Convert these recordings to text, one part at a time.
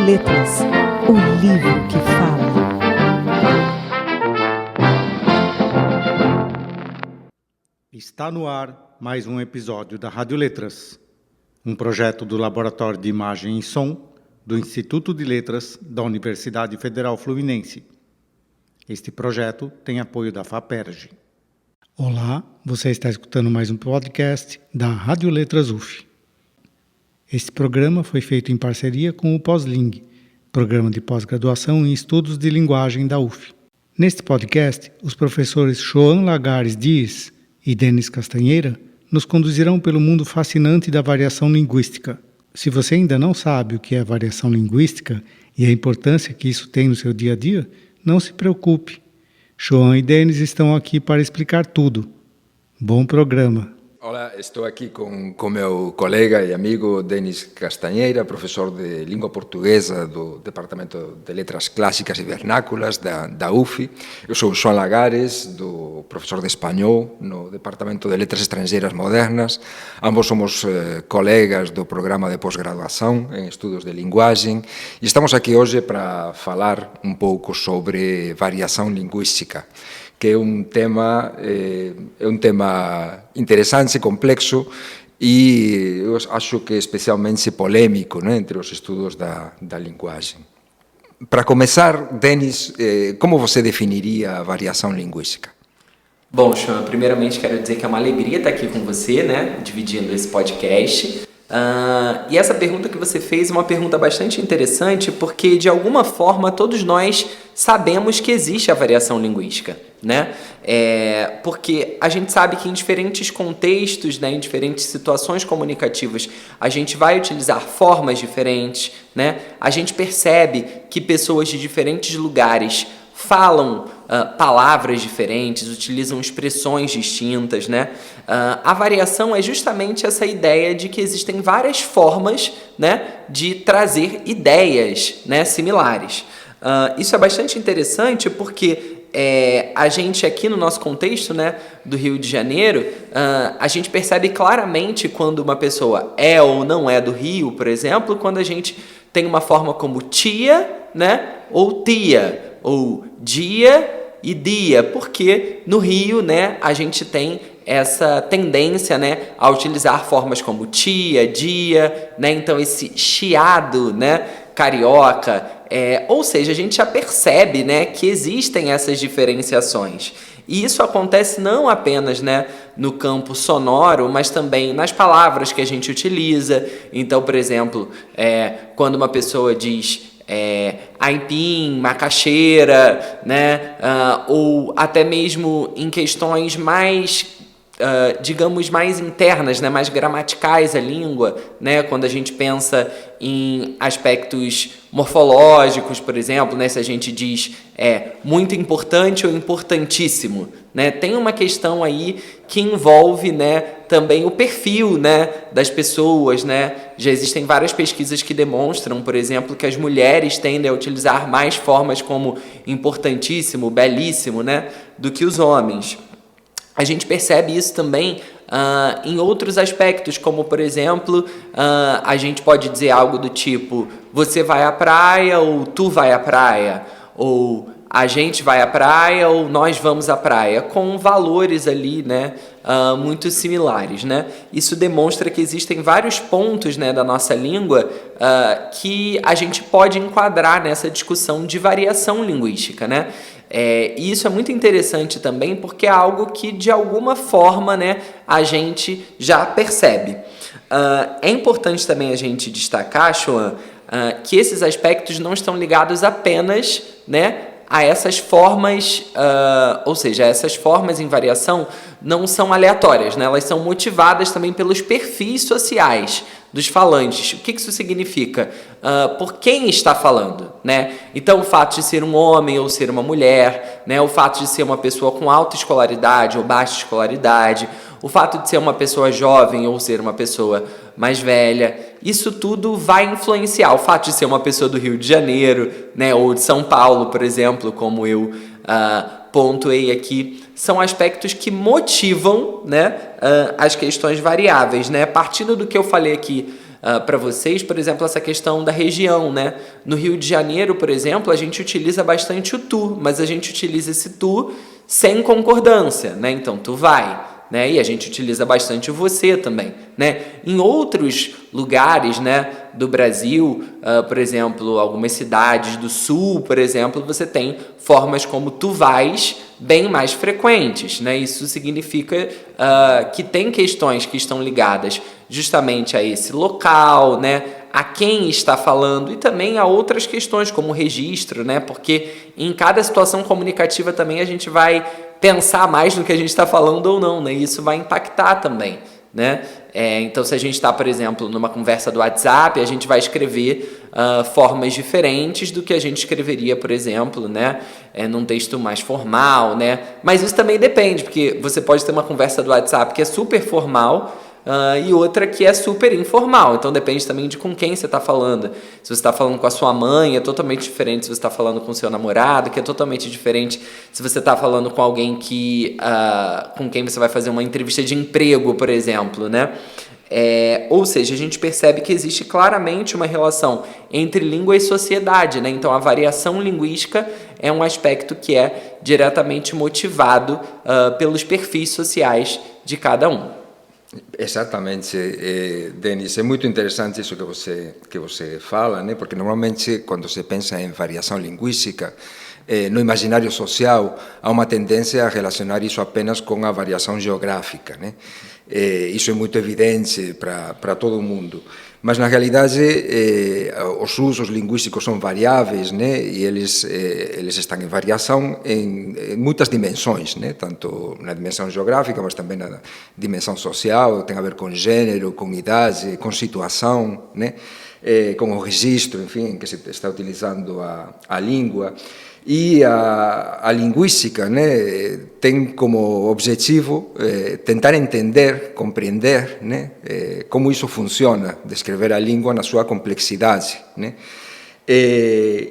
Letras, o livro que fala. Está no ar mais um episódio da Rádio Letras, um projeto do Laboratório de Imagem e Som do Instituto de Letras da Universidade Federal Fluminense. Este projeto tem apoio da FAPERJ. Olá, você está escutando mais um podcast da Rádio Letras UF. Este programa foi feito em parceria com o POSLING, Programa de Pós-Graduação em Estudos de Linguagem da UF. Neste podcast, os professores Xoan Lagares Dias e Denis Castanheira nos conduzirão pelo mundo fascinante da variação linguística. Se você ainda não sabe o que é variação linguística e a importância que isso tem no seu dia a dia, não se preocupe. Xoan e Denis estão aqui para explicar tudo. Bom programa! Olá, estou aqui com meu colega e amigo Denis Castanheira, professor de língua portuguesa do Departamento de Letras Clássicas e Vernáculas da UF. Eu sou Xoan Lagares, professor de espanhol no Departamento de Letras Estrangeiras Modernas. Ambos somos colegas do programa de pós-graduação em estudos de linguagem e estamos aqui hoje para falar um pouco sobre variação linguística, que é um tema interessante, complexo e eu acho que especialmente polêmico, né, entre os estudos da linguagem. Para começar, Denis, como você definiria a variação linguística? Bom, Xoan, primeiramente quero dizer que é uma alegria estar aqui com você, né, dividindo esse podcast. E essa pergunta que você fez é uma pergunta bastante interessante porque, de alguma forma, todos nós sabemos que existe a variação linguística, né? Porque a gente sabe que em diferentes contextos, né, em diferentes situações comunicativas, a gente vai utilizar formas diferentes, né? A gente percebe que pessoas de diferentes lugares falam palavras diferentes, utilizam expressões distintas, né? A variação é justamente essa ideia de que existem várias formas, né, de trazer ideias, né, similares. Isso é bastante interessante porque a gente aqui no nosso contexto, né, do Rio de Janeiro, a gente percebe claramente quando uma pessoa é ou não é do Rio, por exemplo, quando a gente tem uma forma como tia, né, ou tia, ou dia e dia, porque no Rio, né, a gente tem essa tendência, né, a utilizar formas como tia, dia, né, então esse chiado, né, carioca, ou seja, a gente já percebe, né, que existem essas diferenciações. E isso acontece não apenas, né, no campo sonoro, mas também nas palavras que a gente utiliza. Então, por exemplo, quando uma pessoa diz aipim, macaxeira, né? Ou até mesmo em questões mais, digamos, mais internas, né? Mais gramaticais à língua, né? Quando a gente pensa em aspectos morfológicos, por exemplo, né? Se a gente diz muito importante ou importantíssimo, né? Tem uma questão aí que envolve, né, também o perfil, né, das pessoas, né? Já existem várias pesquisas que demonstram, por exemplo, que as mulheres tendem a utilizar mais formas como importantíssimo, belíssimo, né, do que os homens. A gente percebe isso também em outros aspectos, como, por exemplo, a gente pode dizer algo do tipo você vai à praia ou tu vai à praia, ou a gente vai à praia ou nós vamos à praia, com valores ali, né, muito similares, né? Isso demonstra que existem vários pontos, né, da nossa língua que a gente pode enquadrar nessa discussão de variação linguística, né? E isso é muito interessante também porque é algo que, de alguma forma, né, a gente já percebe. É importante também a gente destacar, Xoan, que esses aspectos não estão ligados apenas, né, a essas formas, ou seja, essas formas em variação não são aleatórias, né? Elas são motivadas também pelos perfis sociais dos falantes. O que isso significa? Por quem está falando, né? Então, o fato de ser um homem ou ser uma mulher, né? O fato de ser uma pessoa com alta escolaridade ou baixa escolaridade, o fato de ser uma pessoa jovem ou ser uma pessoa mais velha, isso tudo vai influenciar. O fato de ser uma pessoa do Rio de Janeiro, né, ou de São Paulo, por exemplo, como eu pontuei aqui, são aspectos que motivam, né, as questões variáveis, né? Partindo do que eu falei aqui para vocês, por exemplo, essa questão da região, né? No Rio de Janeiro, por exemplo, a gente utiliza bastante o tu, mas a gente utiliza esse tu sem concordância, né? Então, tu vai, né? E a gente utiliza bastante o você também, né? Em outros lugares, né, do Brasil, por exemplo, algumas cidades do sul, por exemplo, você tem formas como tu vais bem mais frequentes, né? Isso significa que tem questões que estão ligadas justamente a esse local, né? A quem está falando e também a outras questões como registro, né? Porque em cada situação comunicativa também a gente vai pensar mais no que a gente está falando ou não, né? E isso vai impactar também, né? Então, se a gente está, por exemplo, numa conversa do WhatsApp, a gente vai escrever formas diferentes do que a gente escreveria, por exemplo, né? Num texto mais formal, né? Mas isso também depende, porque você pode ter uma conversa do WhatsApp que é super formal, e outra que é super informal, então depende também de com quem você está falando. Se você está falando com a sua mãe, é totalmente diferente se você está falando com o seu namorado, que é totalmente diferente se você está falando com alguém com quem você vai fazer uma entrevista de emprego, por exemplo, né? Ou seja, a gente percebe que existe claramente uma relação entre língua e sociedade, né? Então a variação linguística é um aspecto que é diretamente motivado pelos perfis sociais de cada um. Exatamente, Denis, é muito interessante isso que você fala, né? Porque normalmente quando se pensa em variação linguística, no imaginário social há uma tendência a relacionar isso apenas com a variação geográfica, né? Isso é muito evidente para todo mundo. Mas, na realidade, os usos linguísticos são variáveis, né? E eles estão em variação em muitas dimensões, né? Tanto na dimensão geográfica, mas também na dimensão social, tem a ver com gênero, com idade, com situação, né? Com o registro, enfim, em que se está utilizando a língua. E a linguística, né, tem como objetivo tentar entender, compreender, né, como isso funciona, descrever a língua na sua complexidade, né.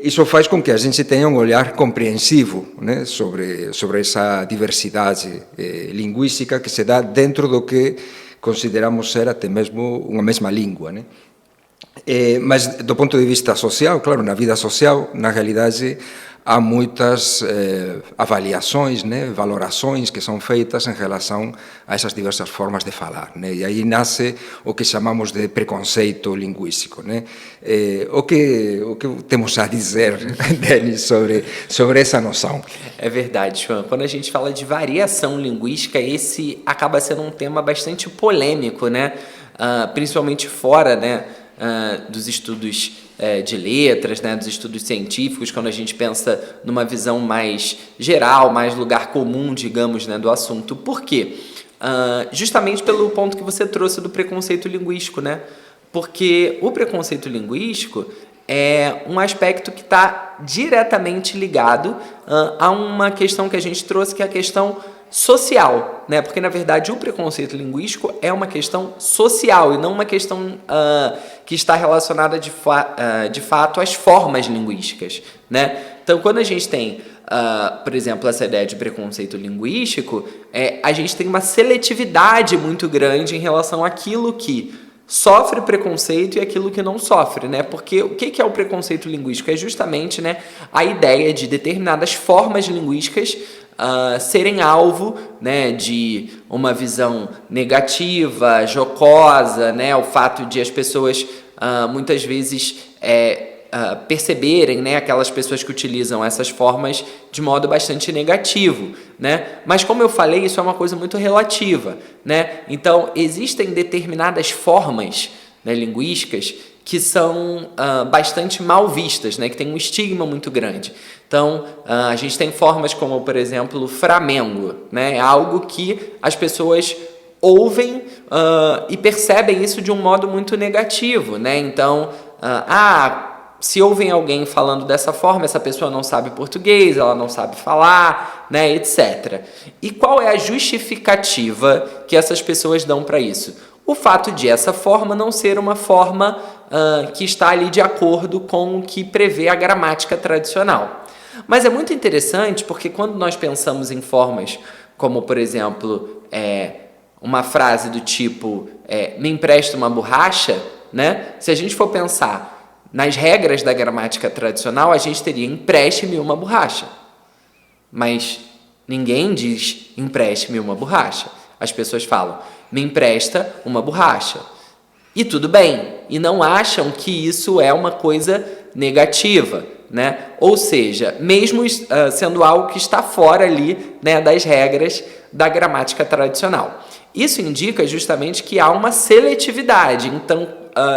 Isso faz com que a gente tenha um olhar compreensivo, né, sobre essa diversidade linguística que se dá dentro do que consideramos ser até mesmo uma mesma língua, né. Mas do ponto de vista social, claro, na vida social, na realidade, há muitas avaliações, né, valorações que são feitas em relação a essas diversas formas de falar, né, e aí nasce o que chamamos de preconceito linguístico, né. O que temos a dizer, Denis, sobre essa noção? É verdade, João. Quando a gente fala de variação linguística, esse acaba sendo um tema bastante polêmico, né, principalmente fora, né, dos estudos de letras, né, dos estudos científicos, quando a gente pensa numa visão mais geral, mais lugar comum, digamos, né, do assunto. Por quê? Justamente pelo ponto que você trouxe do preconceito linguístico, né? Porque o preconceito linguístico é um aspecto que está diretamente ligado a uma questão que a gente trouxe, que é a questão social, né? Porque, na verdade, o preconceito linguístico é uma questão social e não uma questão que está relacionada de fato às formas linguísticas, né? Então, quando a gente tem, por exemplo, essa ideia de preconceito linguístico, a gente tem uma seletividade muito grande em relação àquilo que sofre preconceito e aquilo que não sofre, né? Porque o que é o preconceito linguístico? É justamente, né, a ideia de determinadas formas linguísticas serem alvo, né, de uma visão negativa, jocosa, né, o fato de as pessoas muitas vezes perceberem, né, aquelas pessoas que utilizam essas formas de modo bastante negativo, né? Mas como eu falei, isso é uma coisa muito relativa, né? Então existem determinadas formas, né, linguísticas que são bastante mal vistas, né, que tem um estigma muito grande. Então, a gente tem formas como, por exemplo, Flamengo, né, é algo que as pessoas ouvem e percebem isso de um modo muito negativo, né? Então, se ouvem alguém falando dessa forma, essa pessoa não sabe português, ela não sabe falar, né, etc. E qual é a justificativa que essas pessoas dão para isso? O fato de essa forma não ser uma forma que está ali de acordo com o que prevê a gramática tradicional. Mas é muito interessante porque quando nós pensamos em formas como, por exemplo, uma frase do tipo me empresta uma borracha, né? Se a gente for pensar nas regras da gramática tradicional, a gente teria empreste-me uma borracha. Mas ninguém diz empreste-me uma borracha. As pessoas falam, me empresta uma borracha. E tudo bem, e não acham que isso é uma coisa negativa, né? Ou seja, mesmo sendo algo que está fora ali, né, das regras da gramática tradicional. Isso indica justamente que há uma seletividade. Então,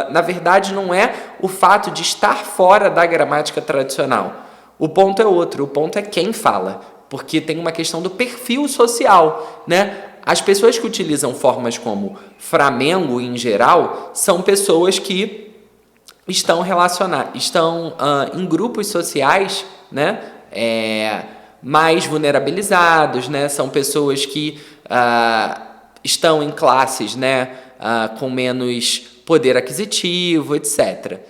na verdade, não é o fato de estar fora da gramática tradicional. O ponto é outro, o ponto é quem fala, porque tem uma questão do perfil social, né? As pessoas que utilizam formas como Flamengo, em geral, são pessoas que estão em grupos sociais, né, mais vulnerabilizados, né, são pessoas que estão em classes, né, com menos poder aquisitivo, etc.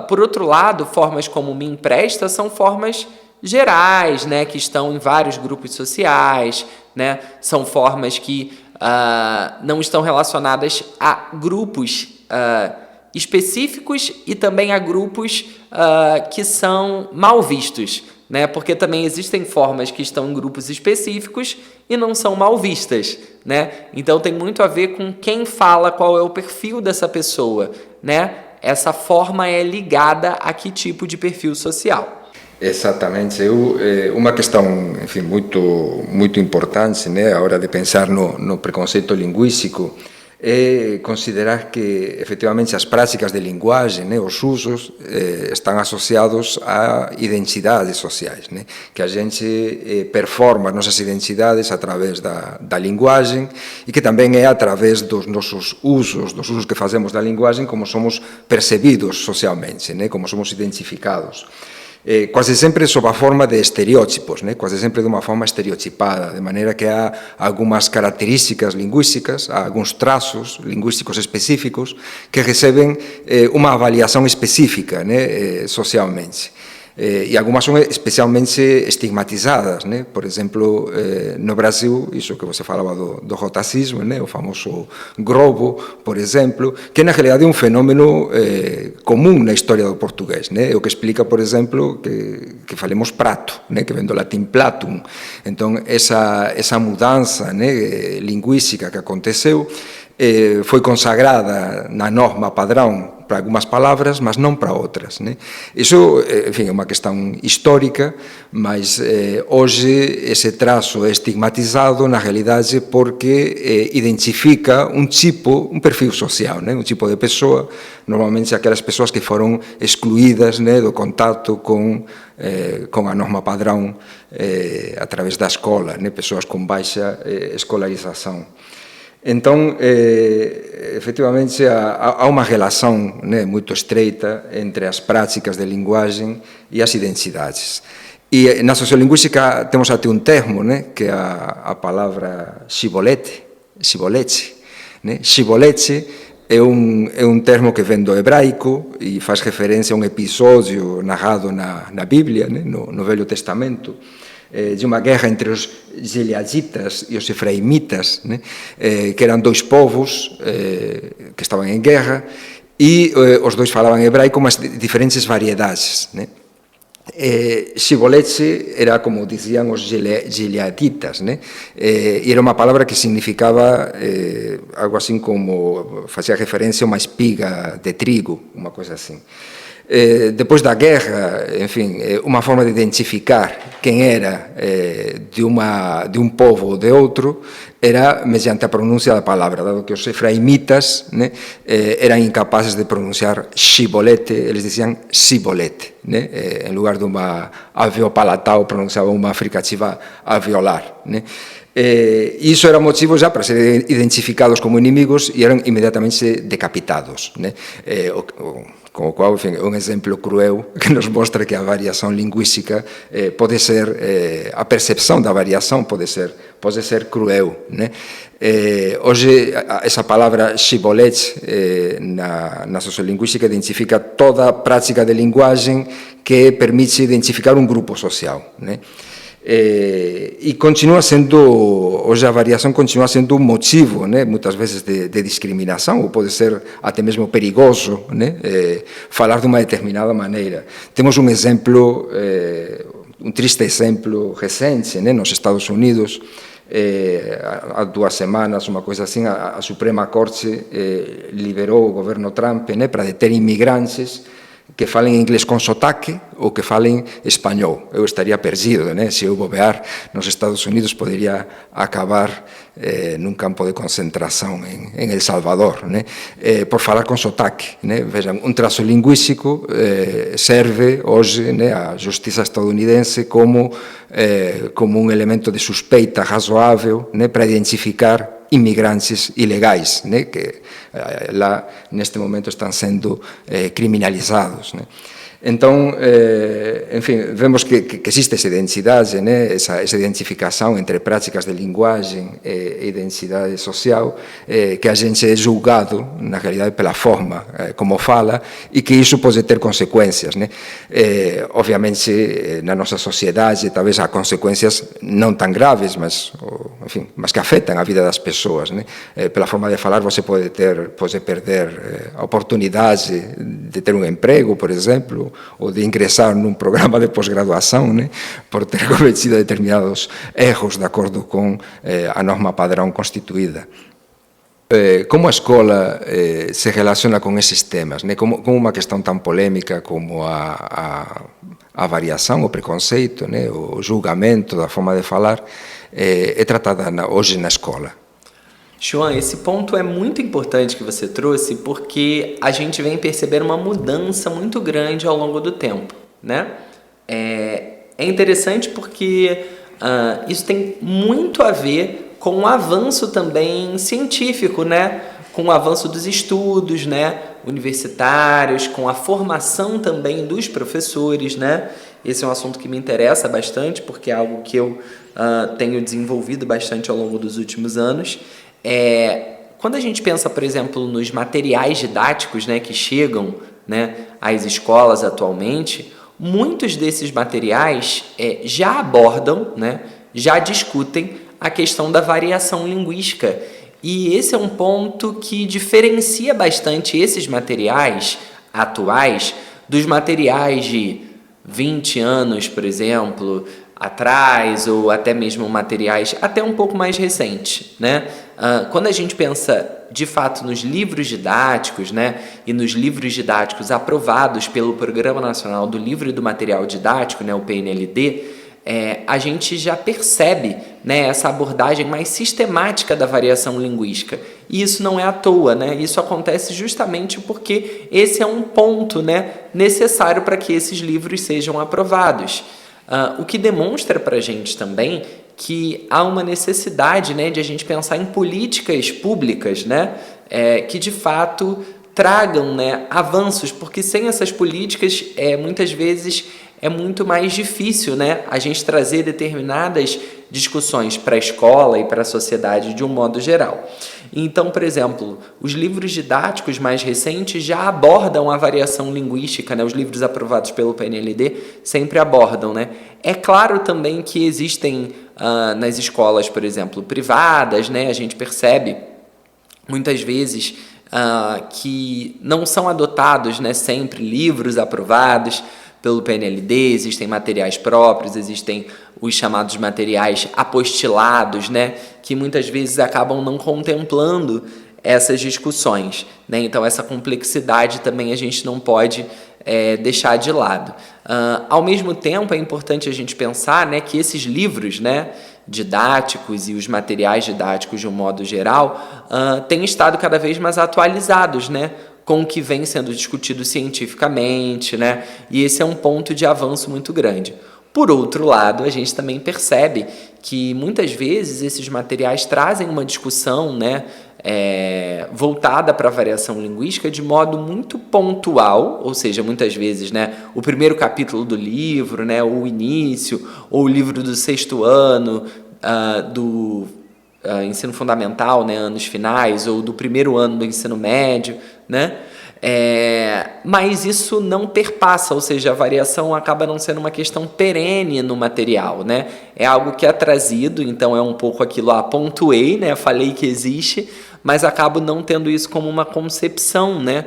Por outro lado, formas como me empresta são formas gerais, né, que estão em vários grupos sociais, né, são formas que não estão relacionadas a grupos específicos e também a grupos que são mal vistos, né, porque também existem formas que estão em grupos específicos e não são mal vistas, né, então tem muito a ver com quem fala, qual é o perfil dessa pessoa, né, essa forma é ligada a que tipo de perfil social. Exatamente. Uma questão, enfim, muito importante, né, a hora de pensar no preconceito linguístico, é considerar que, efetivamente, as práticas de linguagem, né, os usos, estão associados a identidades sociais, né, que a gente performa as nossas identidades através da linguagem e que também é através dos nossos usos, dos usos que fazemos da linguagem, como somos percebidos socialmente, né, como somos identificados. Quase sempre sob a forma de estereótipos, né? Quase sempre de uma forma estereotipada, de maneira que há algumas características linguísticas, há alguns traços linguísticos específicos que recebem uma avaliação específica, né, socialmente. E algumas são especialmente estigmatizadas, né? Por exemplo, no Brasil, isso que você falava do rotacismo, né? O famoso grobo, por exemplo, que na realidade é um fenômeno comum na história do português, né? O que explica, por exemplo, que falemos prato, né? Que vem do latim platum. Então, essa mudança, né, linguística que aconteceu foi consagrada na norma padrão para algumas palavras, mas não para outras, né? Isso, enfim, é uma questão histórica, mas hoje esse traço é estigmatizado, na realidade, porque identifica um perfil social, né? Um tipo de pessoa, normalmente aquelas pessoas que foram excluídas, né, do contato com a norma padrão através da escola, né? Pessoas com baixa escolarização. Então, efetivamente, há uma relação, né, muito estreita entre as práticas de linguagem e as identidades. E na sociolinguística temos até um termo, né, que é a palavra shibolete, né? Shibolete é um termo que vem do hebraico e faz referência a um episódio narrado na Bíblia, né, no Velho Testamento, de uma guerra entre os gileaditas e os efraimitas, né, que eram dois povos que estavam em guerra e os dois falavam hebraico, mas de diferentes variedades, né. Shibolete era, como diziam os gileaditas, né, e era uma palavra que significava algo assim como, fazia referência a uma espiga de trigo, uma coisa assim. Depois da guerra, enfim, uma forma de identificar quem era de um povo ou de outro era mediante a pronúncia da palavra, dado que os efraimitas, né, eram incapazes de pronunciar shibolete, eles diziam sibolete, né, em lugar de uma alveopalatal, pronunciavam uma fricativa alveolar, né. Isso era motivo já para serem identificados como inimigos e eram imediatamente decapitados, né? Com o qual, enfim, é um exemplo cruel que nos mostra que a variação linguística pode ser, a percepção da variação pode ser cruel, né? Hoje, essa palavra shibolete na sociolinguística identifica toda a prática de linguagem que permite identificar um grupo social, né? E continua sendo, hoje a variação continua sendo um motivo, né, muitas vezes de discriminação, ou pode ser até mesmo perigoso, né, falar de uma determinada maneira. Temos um exemplo, um triste exemplo recente, né, nos Estados Unidos, há 2 semanas, uma coisa assim, a Suprema Corte liberou o governo Trump, né, para deter imigrantes que falem inglês com sotaque ou que falem espanhol. Eu estaria perdido, né? Se eu bobear nos Estados Unidos, poderia acabar num campo de concentração em El Salvador, né? Por falar com sotaque, né? Vejam, um traço linguístico serve hoje, né, a justiça estadunidense como um elemento de suspeita razoável, né, para identificar imigrantes ilegais, né, que lá neste momento estão sendo criminalizados, né. Então, enfim, vemos que existe essa densidade, né, essa identificação entre práticas de linguagem e densidade social, que a gente é julgado, na realidade, pela forma como fala, e que isso pode ter consequências, né. Obviamente, na nossa sociedade, talvez há consequências não tão graves, mas, enfim, mas que afetam a vida das pessoas, né. Pela forma de falar, você pode perder a oportunidade de ter um emprego, por exemplo, ou de ingressar num programa de pós-graduação, né, por ter cometido determinados erros de acordo com a norma padrão constituída. Como a escola se relaciona com esses temas, né? Como uma questão tão polêmica como a variação, o preconceito, né, o julgamento da forma de falar, é tratada hoje na escola? João, esse ponto é muito importante que você trouxe, porque a gente vem percebendo uma mudança muito grande ao longo do tempo, né? É interessante porque isso tem muito a ver com o avanço também científico, né? Com o avanço dos estudos, né, universitários, com a formação também dos professores, né? Esse é um assunto que me interessa bastante, porque é algo que eu tenho desenvolvido bastante ao longo dos últimos anos. Quando a gente pensa, por exemplo, nos materiais didáticos, né, que chegam, né, às escolas atualmente, muitos desses materiais já abordam, né, já discutem a questão da variação linguística. E esse é um ponto que diferencia bastante esses materiais atuais dos materiais de 20 anos, por exemplo, atrás, ou até mesmo materiais até um pouco mais recentes, né? Quando a gente pensa, de fato, nos livros didáticos, né, e nos livros didáticos aprovados pelo Programa Nacional do Livro e do Material Didático, né, o PNLD, a gente já percebe, né, essa abordagem mais sistemática da variação linguística. E isso não é à toa, né? Isso acontece justamente porque esse é um ponto, né, necessário para que esses livros sejam aprovados. O que demonstra para a gente também que há uma necessidade, né, de a gente pensar em políticas públicas, né, que de fato tragam, né, avanços, porque sem essas políticas, muitas vezes é muito mais difícil, né, a gente trazer determinadas discussões para a escola e para a sociedade de um modo geral. Então, por exemplo, os livros didáticos mais recentes já abordam a variação linguística, né? Os livros aprovados pelo PNLD sempre abordam, né? É claro também que existem nas escolas, por exemplo, privadas, né? A gente percebe muitas vezes que não são adotados, né, sempre livros aprovados pelo PNLD, existem materiais próprios, existem os chamados materiais apostilados, né, que muitas vezes acabam não contemplando essas discussões, né? Então, essa complexidade também a gente não pode deixar de lado. Ao mesmo tempo, é importante a gente pensar, né, que esses livros, né, didáticos e os materiais didáticos de um modo geral têm estado cada vez mais atualizados, né, com o que vem sendo discutido cientificamente, né? E esse é um ponto de avanço muito grande. Por outro lado, a gente também percebe que muitas vezes esses materiais trazem uma discussão, né, voltada para a variação linguística de modo muito pontual, ou seja, muitas vezes, né, o primeiro capítulo do livro, né, ou o início, ou o livro do 6º ano do ensino fundamental, né, anos finais, ou do primeiro ano do ensino médio, né? Mas isso não perpassa, ou seja, a variação acaba não sendo uma questão perene no material, né? É algo que é trazido, então é um pouco aquilo, pontuei, né? Falei que existe, mas acabo não tendo isso como uma concepção, né?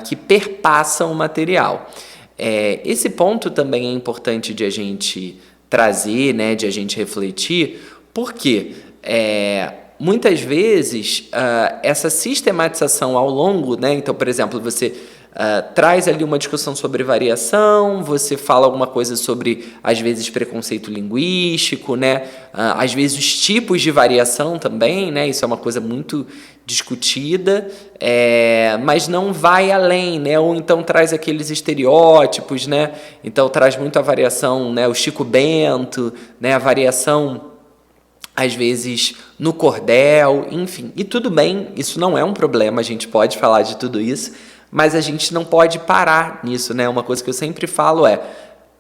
Que perpassa o material. Esse ponto também é importante de a gente trazer, né? De a gente refletir, porque muitas vezes, essa sistematização ao longo, né? Então, por exemplo, você traz ali uma discussão sobre variação, você fala alguma coisa sobre, às vezes, preconceito linguístico, né? Às vezes, os tipos de variação também, né? Isso é uma coisa muito discutida, mas não vai além, né? Ou então traz aqueles estereótipos, né? Então, traz muito a variação, né? O Chico Bento, né? A variação às vezes no cordel, enfim. E tudo bem, isso não é um problema, a gente pode falar de tudo isso, mas a gente não pode parar nisso, né? Uma coisa que eu sempre falo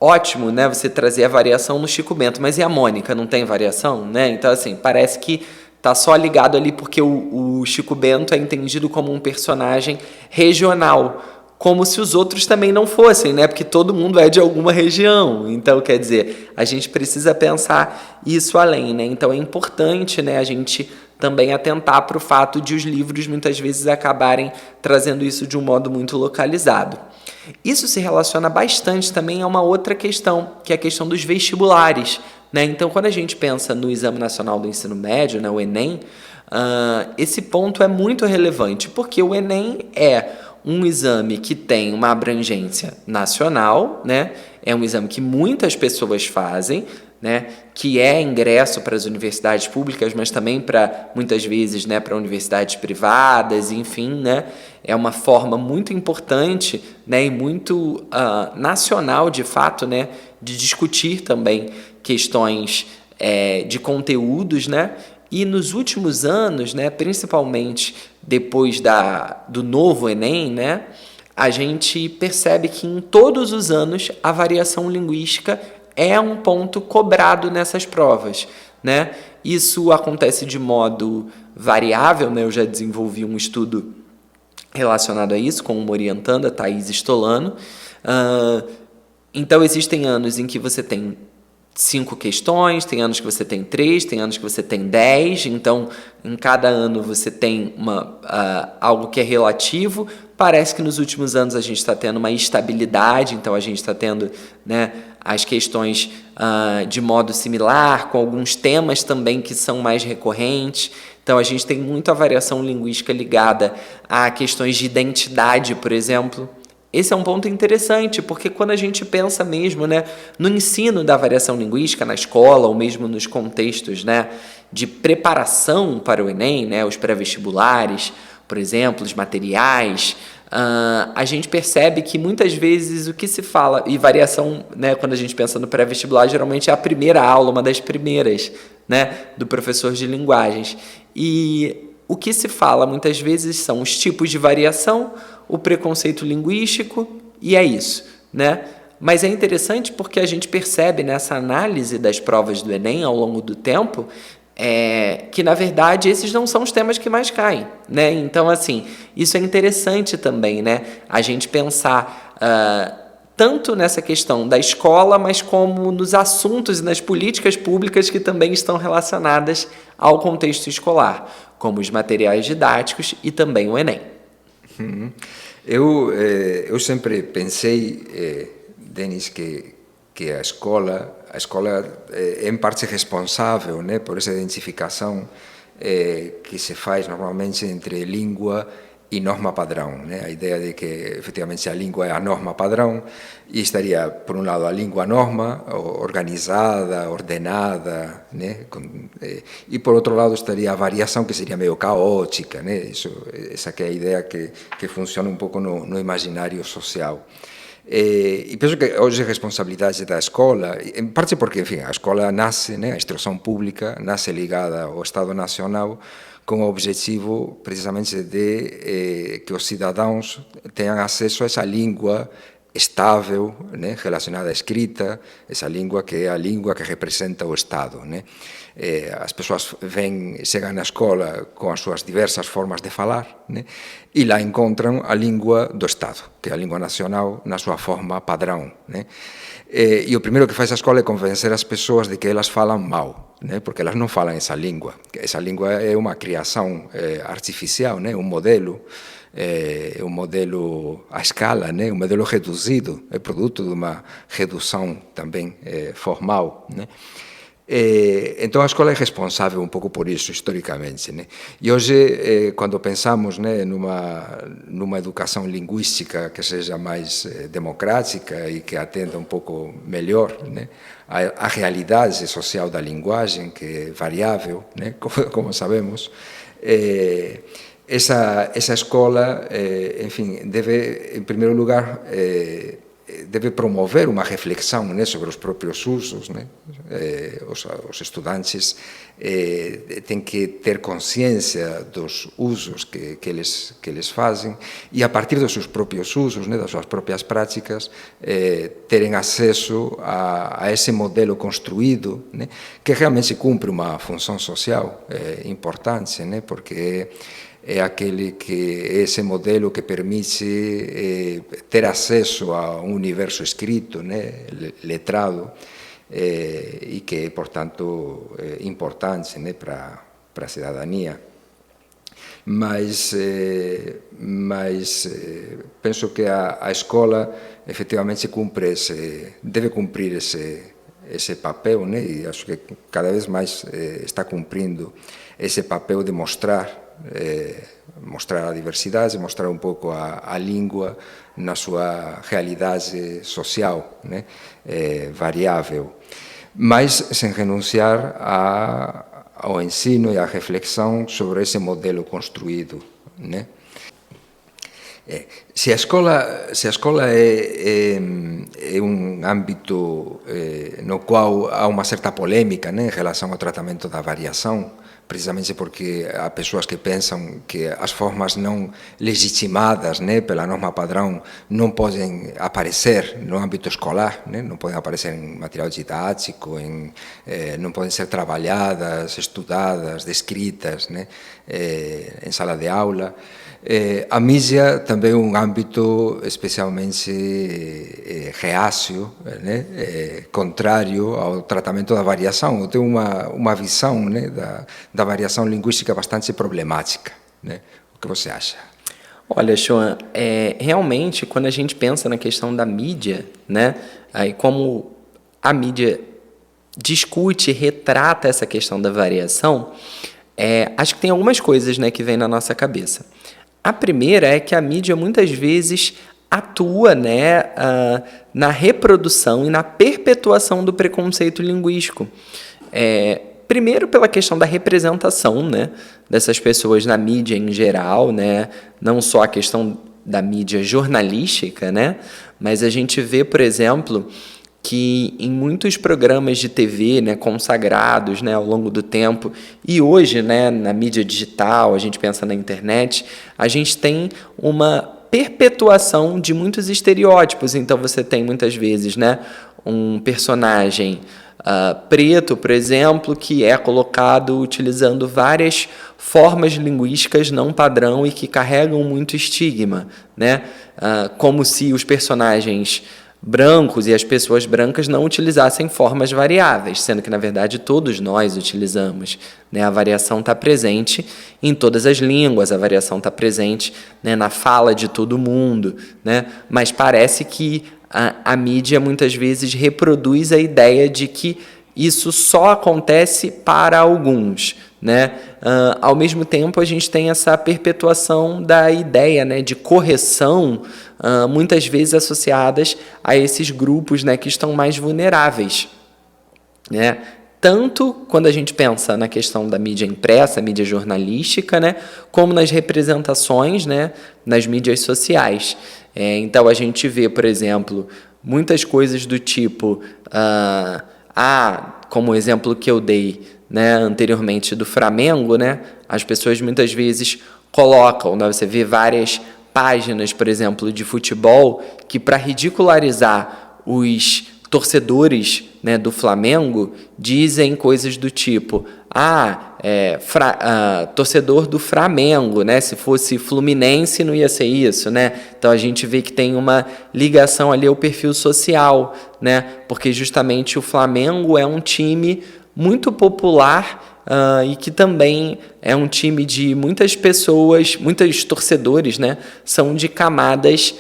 ótimo, né, você trazer a variação no Chico Bento, mas e a Mônica, não tem variação, né? Então, assim, parece que tá só ligado ali porque o Chico Bento é entendido como um personagem regional, como se os outros também não fossem, né? Porque todo mundo é de alguma região. Então, quer dizer, a gente precisa pensar isso além, né? Então, é importante, né, a gente também atentar para o fato de os livros muitas vezes acabarem trazendo isso de um modo muito localizado. Isso se relaciona bastante também a uma outra questão, que é a questão dos vestibulares, né? Então, quando a gente pensa no Exame Nacional do Ensino Médio, né, o Enem, esse ponto é muito relevante, porque o Enem é um exame que tem uma abrangência nacional, né? É um exame que muitas pessoas fazem, né? Que é ingresso para as universidades públicas, mas também para, muitas vezes, né, para universidades privadas, enfim, né? É uma forma muito importante, né, e muito nacional, de fato, né, de discutir também questões de conteúdos, né? E nos últimos anos, né, principalmente depois do novo Enem, né, a gente percebe que em todos os anos a variação linguística é um ponto cobrado nessas provas, né? Isso acontece de modo variável, né? Eu já desenvolvi um estudo relacionado a isso com uma orientanda, a Thaís Stolano. Então, existem anos em que você tem 5 questões, tem anos que você tem 3, tem anos que você tem 10, então em cada ano você tem algo que é relativo. Parece que nos últimos anos a gente está tendo uma estabilidade, então a gente está tendo, né, as questões de modo similar, com alguns temas também que são mais recorrentes. Então a gente tem muita variação linguística ligada a questões de identidade, por exemplo. Esse é um ponto interessante, porque quando a gente pensa mesmo, né, no ensino da variação linguística na escola, ou mesmo nos contextos, né, de preparação para o Enem, né, os pré-vestibulares, por exemplo, os materiais, a gente percebe que muitas vezes o que se fala, e variação, né, quando a gente pensa no pré-vestibular, geralmente é a primeira aula, uma das primeiras, né, do professor de linguagens. E o que se fala muitas vezes são os tipos de variação, o preconceito linguístico, e é isso, né? Mas é interessante porque a gente percebe nessa análise das provas do Enem ao longo do tempo que, na verdade, esses não são os temas que mais caem, né? Então, assim, isso é interessante também, né? A gente pensar tanto nessa questão da escola, mas como nos assuntos e nas políticas públicas que também estão relacionadas ao contexto escolar, como os materiais didáticos e também o Enem. Eu sempre pensei, Denis, que a escola é em parte responsável, né, por essa identificação que se faz normalmente entre língua e norma padrão, né? A ideia de que efetivamente a língua é a norma padrão e estaria, por um lado, a língua norma, organizada, ordenada, né? E por outro lado estaria a variação, que seria meio caótica, né? Essa que é a ideia que funciona um pouco no imaginário social. E penso que hoje a responsabilidade da escola, em parte porque, enfim, a escola nasce, né, a instrução pública nasce ligada ao Estado Nacional com o objetivo precisamente de que os cidadãos tenham acesso a essa língua estável, né, relacionada à escrita, essa língua que é a língua que representa o Estado, né? As pessoas chegam na escola com as suas diversas formas de falar, né, e lá encontram a língua do Estado, que é a língua nacional na sua forma padrão, né? E o primeiro que faz a escola é convencer as pessoas de que elas falam mal, né, porque elas não falam essa língua. Essa língua é uma criação artificial, né, um modelo à escala, né? Um modelo reduzido, é produto de uma redução também formal, né? Então a escola é responsável um pouco por isso, historicamente, né? E hoje, quando pensamos, né, numa educação linguística que seja mais democrática e que atenda um pouco melhor, né, a realidade social da linguagem, que é variável, né, como sabemos, essa escola, enfim, deve, em primeiro lugar, deve promover uma reflexão, né, sobre os próprios usos, né? Os estudantes têm que ter consciência dos usos que eles fazem e, a partir dos seus próprios usos, né, das suas próprias práticas, terem acesso a esse modelo construído, né, que realmente cumpre uma função social importante, né, porque é esse modelo que permite ter acesso a um universo escrito, né, letrado, e que é, portanto, importante, né, para a cidadania. Mas penso que a escola efetivamente deve cumprir esse papel, né, e acho que cada vez mais está cumprindo esse papel de mostrar a diversidade, mostrar um pouco a língua na sua realidade social, né, variável, mas sem renunciar ao ensino e à reflexão sobre esse modelo construído, né? Se a escola é um âmbito no qual há uma certa polêmica, né, em relação ao tratamento da variação, precisamente porque há pessoas que pensam que as formas não legitimadas, né, pela norma padrão não podem aparecer no âmbito escolar, né, não podem aparecer em material didático, não podem ser trabalhadas, estudadas, descritas, né, em sala de aula. A mídia também é um âmbito especialmente reácio, né, contrário ao tratamento da variação. Eu tenho uma visão, né, da variação linguística bastante problemática, né? O que você acha? Olha, Shoan, realmente, quando a gente pensa na questão da mídia, né, aí como a mídia discute, retrata essa questão da variação, acho que tem algumas coisas, né, que vêm na nossa cabeça. A primeira é que a mídia muitas vezes atua, né, na reprodução e na perpetuação do preconceito linguístico. Primeiro pela questão da representação, né, dessas pessoas na mídia em geral, né, não só a questão da mídia jornalística, né, mas a gente vê, por exemplo, que em muitos programas de TV, né, consagrados, né, ao longo do tempo, e hoje, né, na mídia digital, a gente pensa na internet, a gente tem uma perpetuação de muitos estereótipos. Então você tem muitas vezes, né, um personagem preto, por exemplo, que é colocado utilizando várias formas linguísticas não padrão e que carregam muito estigma, né? Como se os personagens brancos e as pessoas brancas não utilizassem formas variáveis, sendo que, na verdade, todos nós utilizamos, né? A variação está presente em todas as línguas, a variação está presente, né, na fala de todo mundo, né? Mas parece que a mídia muitas vezes reproduz a ideia de que isso só acontece para alguns, né? Ao mesmo tempo, a gente tem essa perpetuação da ideia, né, de correção, muitas vezes associadas a esses grupos, né, que estão mais vulneráveis, né? Tanto quando a gente pensa na questão da mídia impressa, mídia jornalística, né, como nas representações, né, nas mídias sociais. Então, a gente vê, por exemplo, muitas coisas do tipo, como o exemplo que eu dei, né, anteriormente do Flamengo, né, as pessoas muitas vezes colocam, né, você vê várias páginas, por exemplo, de futebol, que para ridicularizar os torcedores, né, do Flamengo, dizem coisas do tipo: torcedor do Flamengo, né? Se fosse Fluminense não ia ser isso, né? Então a gente vê que tem uma ligação ali ao perfil social, né? Porque justamente o Flamengo é um time muito popular, e que também é um time de muitas pessoas, muitos torcedores, né? São de camadas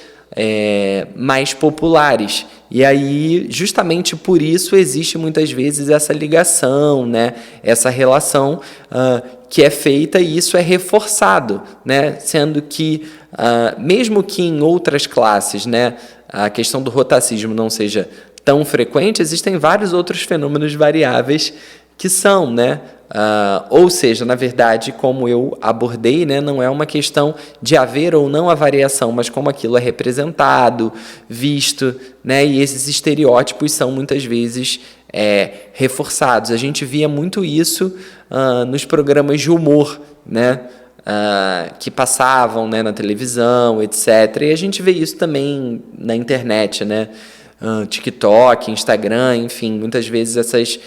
mais populares. E aí, justamente por isso, existe muitas vezes essa ligação, né? Essa relação que é feita, e isso é reforçado, né? Sendo que, mesmo que em outras classes, né, a questão do rotacismo não seja tão frequente, existem vários outros fenômenos variáveis que são, né? Ou seja, na verdade, como eu abordei, né, não é uma questão de haver ou não a variação, mas como aquilo é representado, visto, né, e esses estereótipos são muitas vezes reforçados. A gente via muito isso nos programas de humor, né, que passavam, né, na televisão, etc. E a gente vê isso também na internet, né, TikTok, Instagram, enfim, muitas vezes essas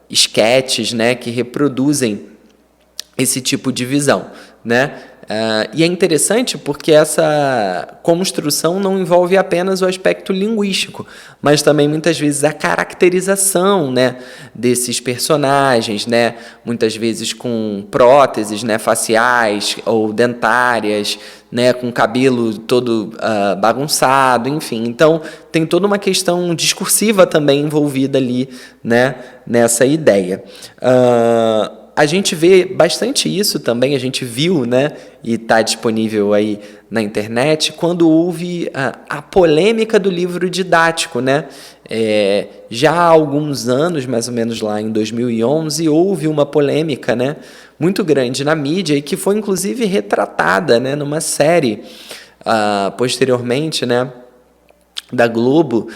esquetes, né, que reproduzem esse tipo de visão, né? E é interessante porque essa construção não envolve apenas o aspecto linguístico, mas também muitas vezes a caracterização, né, desses personagens, né, muitas vezes com próteses, né, faciais ou dentárias, né, com cabelo todo bagunçado, enfim. Então, tem toda uma questão discursiva também envolvida ali, né, nessa ideia. A gente vê bastante isso também, a gente viu, né, e está disponível aí na internet, quando houve a polêmica do livro didático, né? Já há alguns anos, mais ou menos lá em 2011, houve uma polêmica, né, muito grande na mídia e que foi inclusive retratada, né, numa série posteriormente, né, da Globo,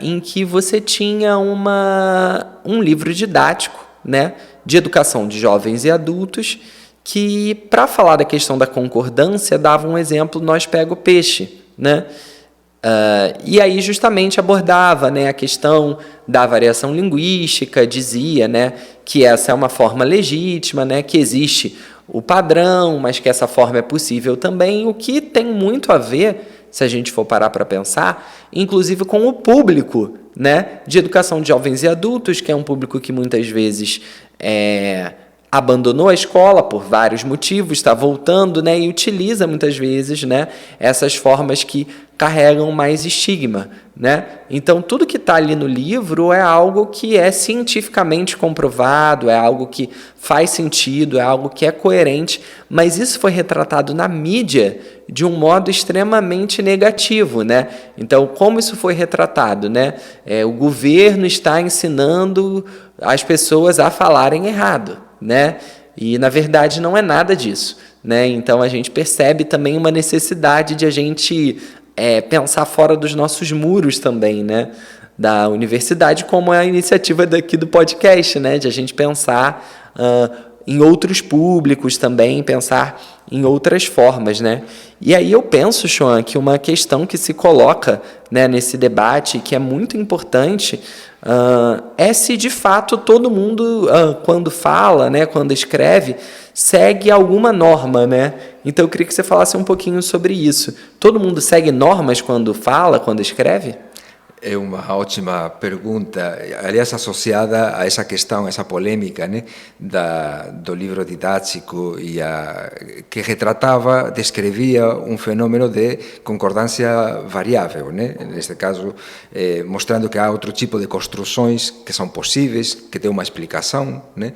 em que você tinha um livro didático, né, de educação de jovens e adultos, que, para falar da questão da concordância, dava um exemplo, nós pega o peixe, né? E aí justamente abordava, né, a questão da variação linguística, dizia, né, que essa é uma forma legítima, né, que existe o padrão, mas que essa forma é possível também, o que tem muito a ver, se a gente for parar para pensar, inclusive com o público, né, de educação de jovens e adultos, que é um público que muitas vezes abandonou a escola por vários motivos, está voltando, né, e utiliza muitas vezes, né, essas formas que carregam mais estigma, né? Então, tudo que está ali no livro é algo que é cientificamente comprovado, é algo que faz sentido, é algo que é coerente, mas isso foi retratado na mídia de um modo extremamente negativo, né? Então, como isso foi retratado, né? O governo está ensinando as pessoas a falarem errado, né? E, na verdade, não é nada disso, né? Então, a gente percebe também uma necessidade de a gente pensar fora dos nossos muros também, né, da universidade, como é a iniciativa daqui do podcast, né, de a gente pensar em outros públicos também, pensar em outras formas, né. E aí eu penso, Xuan, que uma questão que se coloca, né, nesse debate, que é muito importante, é se de fato todo mundo, quando fala, né, quando escreve, segue alguma norma, né? Então eu queria que você falasse um pouquinho sobre isso. Todo mundo segue normas quando fala, quando escreve? É uma ótima pergunta, aliás, associada a essa questão, essa polêmica, né, do livro didático que retratava, descrevia um fenômeno de concordância variável, né? Neste caso, mostrando que há outro tipo de construções que são possíveis, que têm uma explicação, né,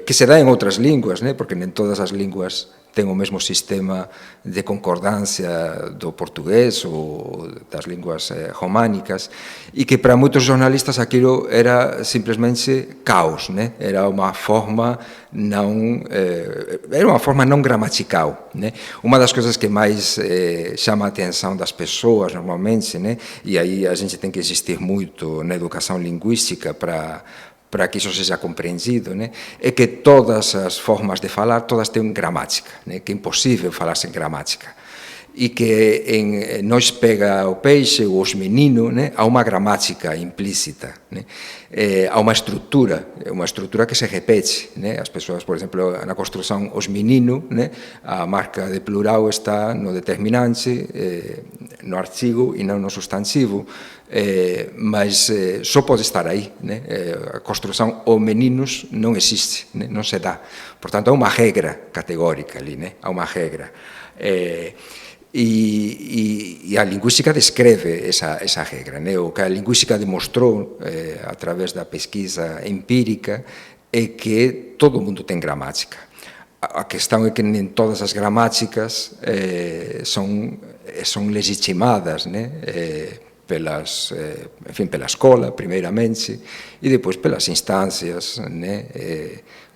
que se dá em outras línguas, né, porque nem todas as línguas tem o mesmo sistema de concordância do português ou das línguas românicas, e que para muitos jornalistas aquilo era simplesmente caos, né? Era uma forma não gramatical, né? Uma das coisas que mais chama a atenção das pessoas normalmente, né? E aí a gente tem que insistir muito na educação linguística para para que isso seja compreendido, né, é que todas as formas de falar, todas têm gramática, né, que é impossível falar sem gramática. E que em Nós Pega o Peixe, ou Os Meninos, né, há uma gramática implícita, né, há uma estrutura que se repete, né, as pessoas, por exemplo, na construção Os Meninos, né, a marca de plural está no determinante, no artigo e não no substantivo, mas só pode estar aí, né, a construção Os Meninos não existe, né, não se dá, portanto há uma regra categórica ali, né, há uma regra. E a linguística descreve essa regra, né? O que a linguística demonstrou através da pesquisa empírica é que todo mundo tem gramática. A questão é que nem todas as gramáticas são legitimadas, né? Pela escola, primeiramente, e depois pelas instâncias, né?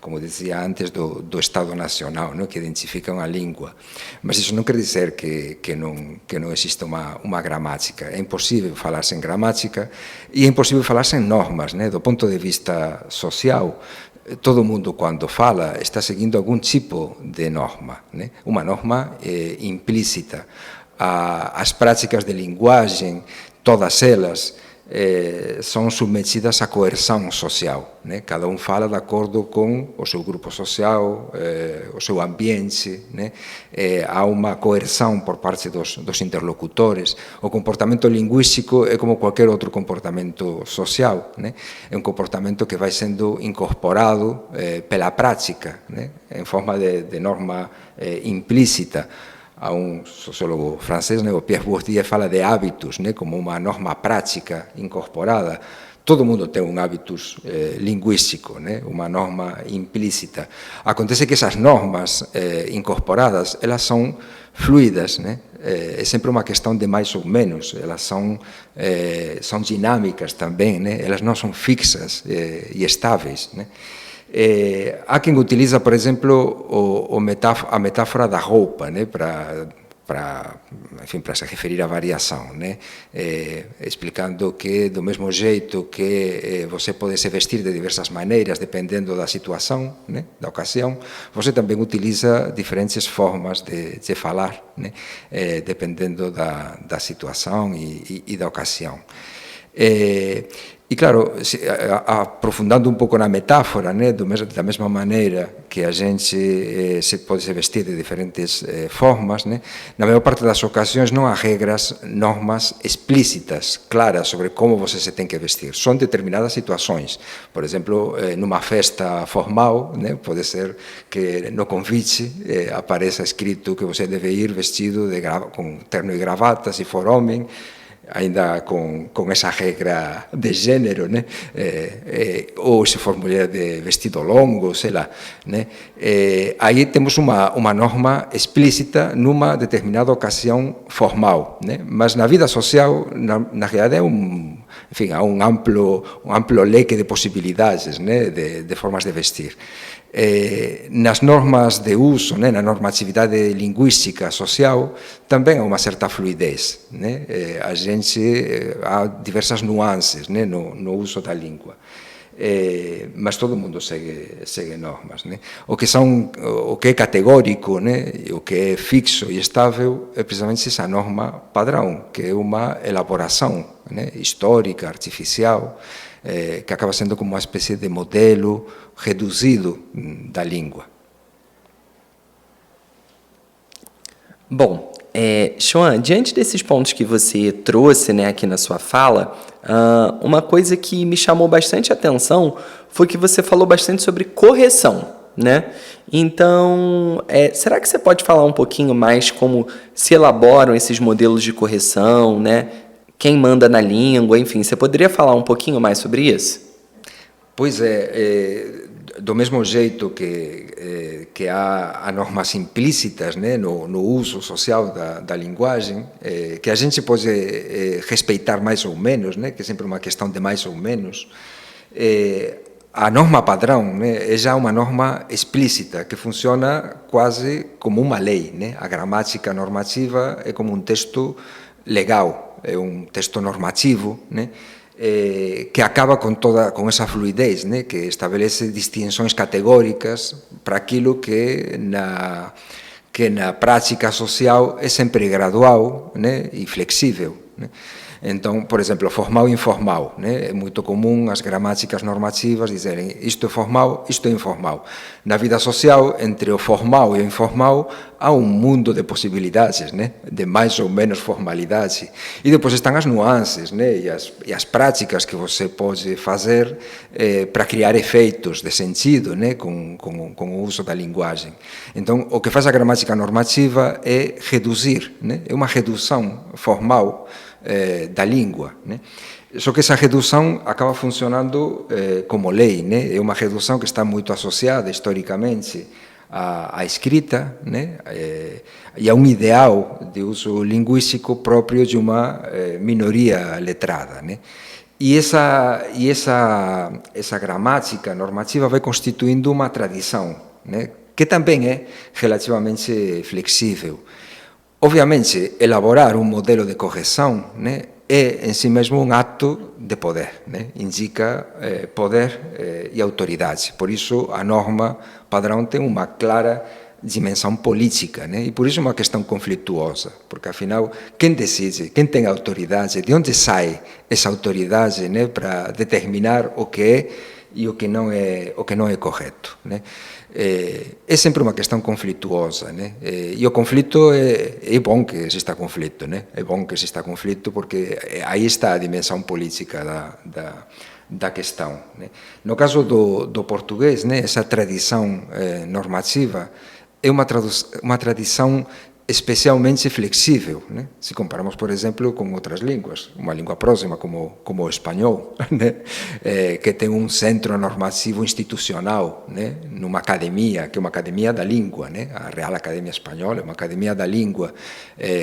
Como dizia antes, do Estado Nacional, não? Que identificam a língua. Mas isso não quer dizer que não exista uma gramática. É impossível falar sem gramática e é impossível falar sem normas, né? Do ponto de vista social, todo mundo, quando fala, está seguindo algum tipo de norma, né? Uma norma implícita. As práticas de linguagem, todas elas, são submetidas à coerção social, né? Cada fala de acordo com o seu grupo social, o seu ambiente, né? Há uma coerção por parte dos interlocutores. O comportamento linguístico é como qualquer outro comportamento social, né? É um comportamento que vai sendo incorporado pela prática, né? Em forma de norma implícita. Há sociólogo francês, né, o Pierre Bourdieu, fala de hábitos, né, como uma norma prática incorporada. Todo mundo tem hábitus linguístico, né, uma norma implícita. Acontece que essas normas incorporadas, elas são fluidas, né? É sempre uma questão de mais ou menos. Elas são dinâmicas também, né? Elas não são fixas e estáveis, né? Há quem utiliza, por exemplo, a metáfora da roupa, né, para se referir à variação, né, explicando que do mesmo jeito que você pode se vestir de diversas maneiras dependendo da situação, né, da ocasião, você também utiliza diferentes formas de falar, né, dependendo da situação e da ocasião. E, claro, aprofundando um pouco na metáfora, né, da mesma maneira que a gente pode se vestir de diferentes formas, né, na maior parte das ocasiões não há regras, normas explícitas, claras sobre como você se tem que vestir. São determinadas situações. Por exemplo, numa festa formal, né, pode ser que no convite apareça escrito que você deve ir vestido com terno e gravata, se for homem, ainda com essa regra de gênero, né? Ou se for mulher de vestido longo, sei lá, né? Aí temos uma norma explícita numa determinada ocasião formal, né? Mas na vida social, na realidade, há um amplo leque de possibilidades, né? de formas de vestir. Nas normas de uso, né, na normatividade linguística social, também há uma certa fluidez, né? Há diversas nuances, né, no uso da língua. Mas todo mundo segue normas, né? O que é categórico, né, o que é fixo e estável é precisamente essa norma padrão, que é uma elaboração, né, histórica, artificial, que acaba sendo como uma espécie de modelo reduzido da língua. Bom, Xuan, diante desses pontos que você trouxe, né, aqui na sua fala, uma coisa que me chamou bastante atenção foi que você falou bastante sobre correção, né? Então, será que você pode falar um pouquinho mais como se elaboram esses modelos de correção, né? Quem manda na língua, enfim, você poderia falar um pouquinho mais sobre isso? Pois do mesmo jeito que há normas implícitas, né, no uso social da linguagem, que a gente pode respeitar mais ou menos, né, que é sempre uma questão de mais ou menos, a norma padrão, né, é já uma norma explícita, que funciona quase como uma lei, né? A gramática normativa é como um texto legal, é um texto normativo, né? que acaba com essa fluidez, né? Que estabelece distinções categóricas para aquilo que na prática social é sempre gradual, né? E flexível, né? Então, por exemplo, formal e informal, né? É muito comum as gramáticas normativas dizerem isto é formal, isto é informal. Na vida social, entre o formal e o informal, há um mundo de possibilidades, né? De mais ou menos formalidade. E depois estão as nuances, né? E as práticas que você pode fazer para criar efeitos de sentido, né? Com o uso da linguagem. Então, o que faz a gramática normativa é reduzir, né? É uma redução formal da língua, né? Só que essa redução acaba funcionando como lei, né? É uma redução que está muito associada historicamente à escrita, né? E a um ideal de uso linguístico próprio de uma minoria letrada, né? E essa gramática normativa vai constituindo uma tradição, né? Que também é relativamente flexível. Obviamente, elaborar um modelo de correção, né, é em si mesmo um ato de poder, né? Indica poder e autoridade. Por isso, a norma padrão tem uma clara dimensão política, né? E por isso é uma questão conflituosa, porque afinal, quem decide, quem tem autoridade, de onde sai essa autoridade, né, para determinar o que é e o que não é correto, né? É sempre uma questão conflituosa, né? E o conflito é bom que exista conflito, né? É bom que exista conflito porque aí está a dimensão política da questão, né? No caso do português, né, essa tradição normativa é uma tradição especialmente flexível, né? Se comparamos, por exemplo, com outras línguas, uma língua próxima como o espanhol, né? Que tem um centro normativo institucional, né? Numa academia, que é uma academia da língua, né? A Real Academia Espanhola é uma academia da língua,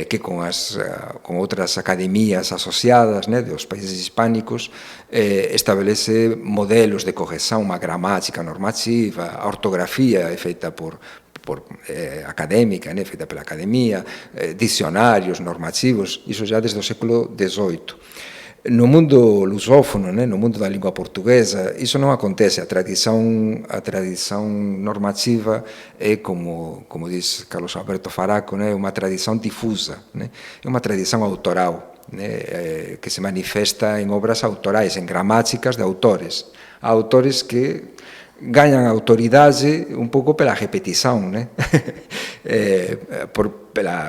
que com outras academias associadas, né, dos países hispânicos, estabelece modelos de correção, uma gramática normativa, a ortografia é feita académica, né, feita pela academia, dicionários normativos, isso já desde o século XVIII. No mundo lusófono, né, no mundo da língua portuguesa, isso não acontece. A tradição normativa é, como diz Carlos Alberto Faraco, né, uma tradição difusa, né, é uma tradição autoral, né, que se manifesta em obras autorais, em gramáticas de autores. Há autores que ganham autoridade um pouco pela repetição, né?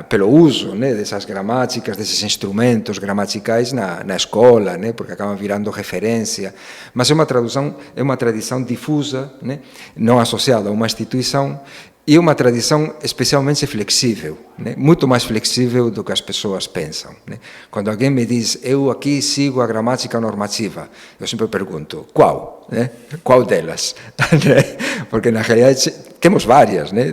Pelo uso, né, dessas gramáticas, desses instrumentos gramaticais na escola, né, porque acabam virando referência. Mas é uma tradição difusa, né, não associada a uma instituição, e uma tradição especialmente flexível, né? Muito mais flexível do que as pessoas pensam, né? Quando alguém me diz, eu aqui sigo a gramática normativa, eu sempre pergunto, qual? Né? Qual delas? Porque na realidade temos várias, né?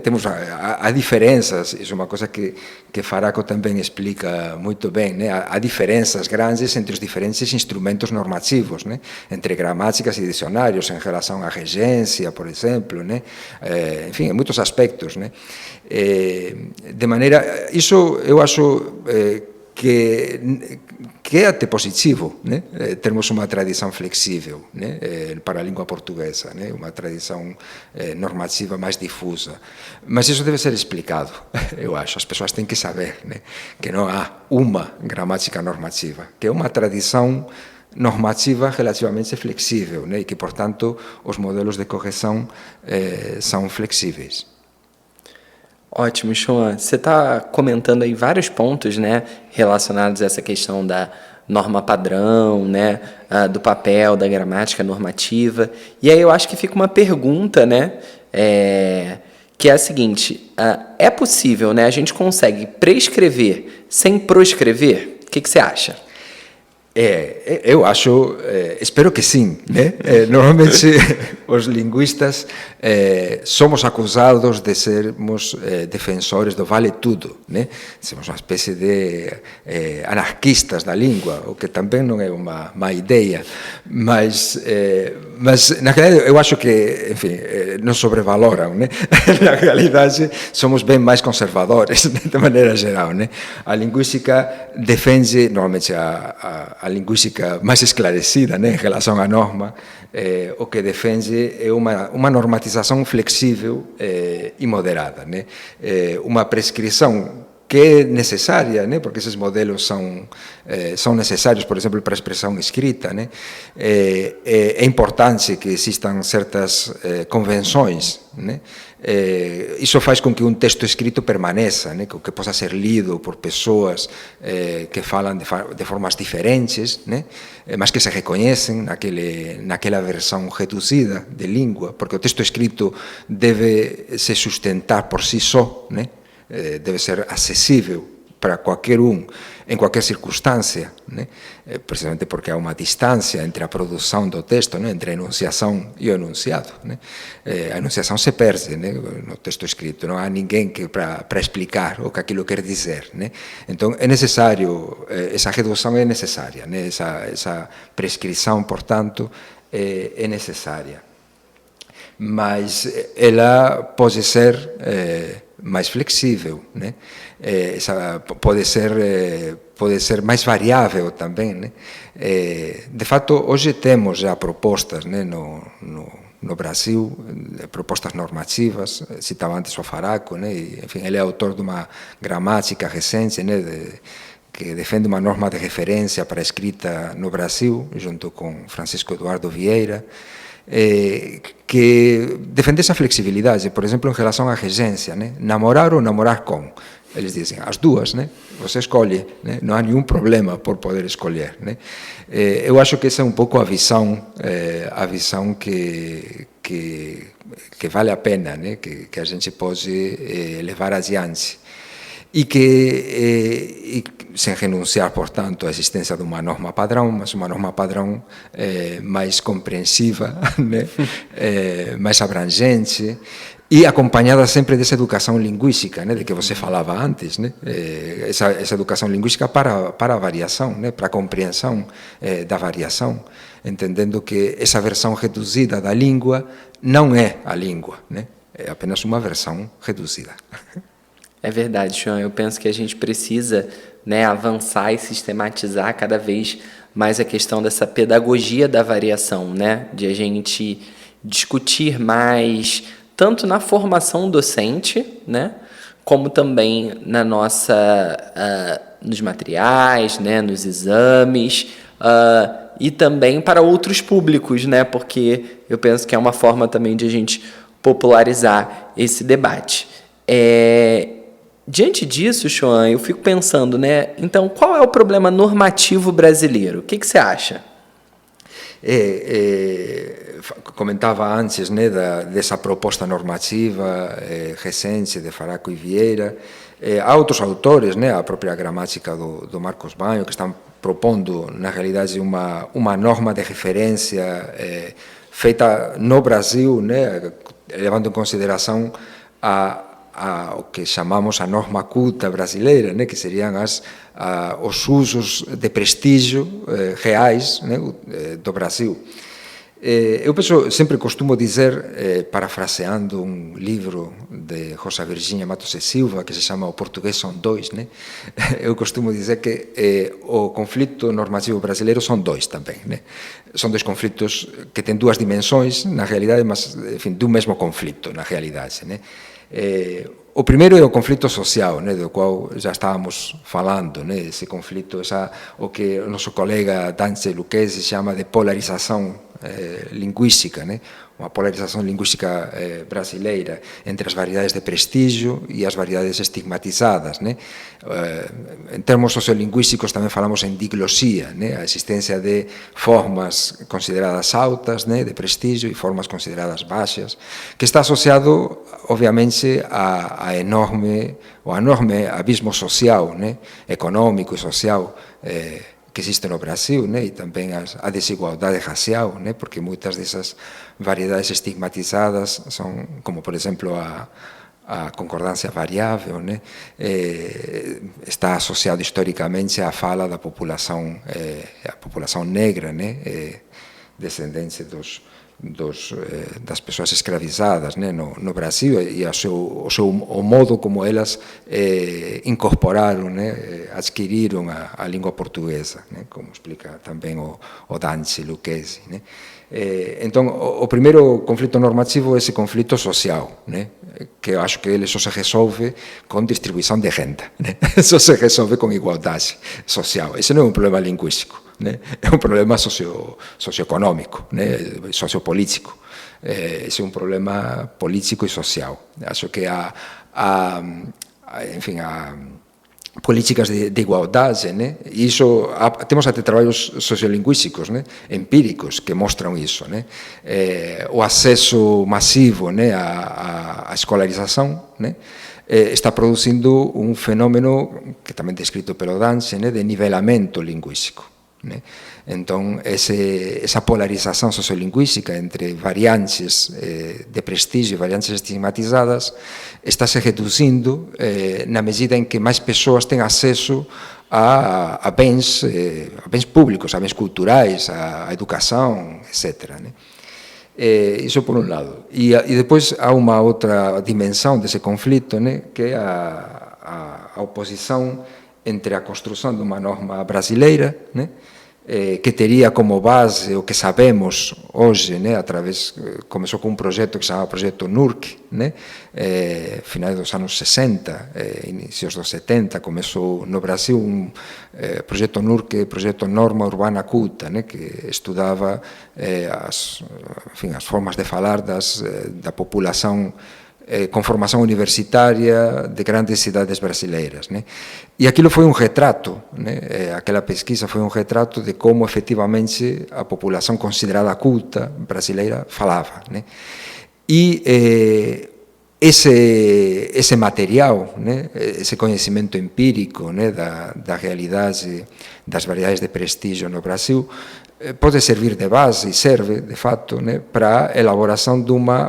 Há diferenças, isso é uma coisa que Faraco também explica muito bem, né? Há diferenças grandes entre os diferentes instrumentos normativos, né? Entre gramáticas e dicionários, em relação à regência, por exemplo, né? Enfim, em muitos aspectos, né? De maneira, isso eu acho que é até positivo, né? Termos uma tradição flexível, né? Para a língua portuguesa, né? Uma tradição normativa mais difusa. Mas isso deve ser explicado, eu acho. As pessoas têm que saber, né, que não há uma gramática normativa, que é uma tradição normativa relativamente flexível, né? E que, portanto, os modelos de correção são flexíveis. Ótimo, Xuan. Você está comentando aí vários pontos, né, relacionados a essa questão da norma padrão, né, do papel da gramática normativa. E aí eu acho que fica uma pergunta, né, que é a seguinte: é possível, né, a gente consegue prescrever sem proscrever? O que você acha? Eu acho, espero que sim, né? Normalmente os linguistas somos acusados de sermos defensores do vale tudo, né? Somos uma espécie de anarquistas da língua, o que também não é uma má ideia, mas na realidade eu acho que, enfim, nos sobrevaloram, né? Na realidade somos bem mais conservadores, né? De maneira geral, né? A linguística defende normalmente a a linguística mais esclarecida, né, em relação à norma, o que defende é uma normatização flexível e moderada, né, uma prescrição que é necessária, né, porque esses modelos são necessários, por exemplo, para a expressão escrita, né, é importante que existam certas convenções, né, isso faz com que um texto escrito permaneça, né, que possa ser lido por pessoas que falam de formas diferentes, né, mas que se reconhecem naquela versão reduzida de língua, porque o texto escrito deve se sustentar por si só, né, deve ser acessível para qualquer em qualquer circunstância, né? Precisamente porque há uma distância entre a produção do texto, né? Entre a enunciação e o enunciado, né? A enunciação se perde, né? No texto escrito, não há ninguém para explicar o que aquilo quer dizer, né? Então é necessário, essa redução é necessária, né? Essa prescrição, portanto, é necessária. Mas ela pode ser mais flexível, né? Pode ser mais variável também, né? De fato, hoje temos já propostas, né, no Brasil, propostas normativas. Citava antes o Faraco, né? E, enfim, ele é autor de uma gramática recente, né, que defende uma norma de referência para a escrita no Brasil, junto com Francisco Eduardo Vieira, que defende essa flexibilidade, por exemplo, em relação à regência, né? Namorar ou namorar com. Eles dizem as duas, né? Você escolhe, né? Não há nenhum problema por poder escolher, né? Eu acho que essa é um pouco a visão que vale a pena, né? Que a gente pode levar adiante. E que, sem renunciar, portanto, à existência de uma norma padrão, mas uma norma padrão mais compreensiva, né? Mais abrangente, e acompanhada sempre dessa educação linguística, né? De que você falava antes, né? Essa educação linguística para a variação, né? Para a compreensão da variação, entendendo que essa versão reduzida da língua não é a língua, né? É apenas uma versão reduzida. É verdade, João. Eu penso que a gente precisa, né, avançar e sistematizar cada vez mais a questão dessa pedagogia da variação, né, de a gente discutir mais, tanto na formação docente, né, como também na nos materiais, né, nos exames, e também para outros públicos, né, porque eu penso que é uma forma também de a gente popularizar esse debate. Diante disso, Xuan, eu fico pensando, né? Então, qual é o problema normativo brasileiro? O que você acha? Comentava antes, né, dessa proposta normativa recente de Faraco e Vieira. Há outros autores, né, a própria gramática do Marcos Banho, que estão propondo, na realidade, uma norma de referência feita no Brasil, né, levando em consideração o que chamamos a norma culta brasileira, né, que seriam os usos de prestígio reais, né, do Brasil. Eu sempre costumo dizer, parafraseando um livro de Rosa Virgínia Matos e Silva, que se chama O Português São Dois, né? Eu costumo dizer que o conflito normativo brasileiro são dois também, né? São dois conflitos que têm duas dimensões, na realidade, mas, enfim, do mesmo conflito, na realidade, né? O primeiro é o conflito social, né, do qual já estávamos falando, né, esse conflito, o que o nosso colega Dante Lucchesi chama de polarização linguística, né, uma polarização linguística brasileira entre as variedades de prestígio e as variedades estigmatizadas, né. Em termos sociolinguísticos também falamos em diglossia, né, a existência de formas consideradas altas, né, de prestígio, e formas consideradas baixas, que está associado, obviamente, ao enorme abismo social, né, econômico e social que existe no Brasil, né, e também a desigualdade racial, né, porque muitas dessas variedades estigmatizadas são, como por exemplo a concordância variável, né, está associado historicamente à fala da população, a população negra, né, descendente das pessoas escravizadas, né, no Brasil, e o modo como elas incorporaram, né, adquiriram a língua portuguesa, né, como explica também o Dante Lucchesi, né. Então, o primeiro conflito normativo é esse conflito social, né, que eu acho que ele só se resolve com distribuição de renda, né, só se resolve com igualdade social. Esse não é um problema linguístico, né, é um problema socioeconômico, né, sociopolítico. Esse é um problema político e social. Acho que enfim, políticas de igualdade, né? E isso, temos até trabalhos sociolingüísticos, né, empíricos, que mostram isso, né? O acesso massivo, né, à escolarização, né, está produzindo um fenômeno que também é descrito pelo Dance, né, de nivelamento linguístico, né? Então, essa polarização sociolinguística entre variantes de prestígio e variantes estigmatizadas está se reduzindo na medida em que mais pessoas têm acesso a bens públicos, a bens culturais, a educação, etc., né? Isso por um lado. E depois há uma outra dimensão desse conflito, né, que é a oposição entre a construção de uma norma brasileira, né, que teria como base o que sabemos hoje, né, começou com um projeto que se chama Projeto NURC, né, finais dos anos 60, inícios dos 70, começou no Brasil um projeto NURC, Projeto Norma Urbana Culta, né, que estudava as formas de falar da população com formação universitária de grandes cidades brasileiras, né? E aquilo foi um retrato, né? Aquela pesquisa foi um retrato de como efetivamente a população considerada culta brasileira falava, né? E esse material, né, esse conhecimento empírico, né, da realidade das variedades de prestígio no Brasil, pode servir de base, e serve, de fato, né, para a elaboração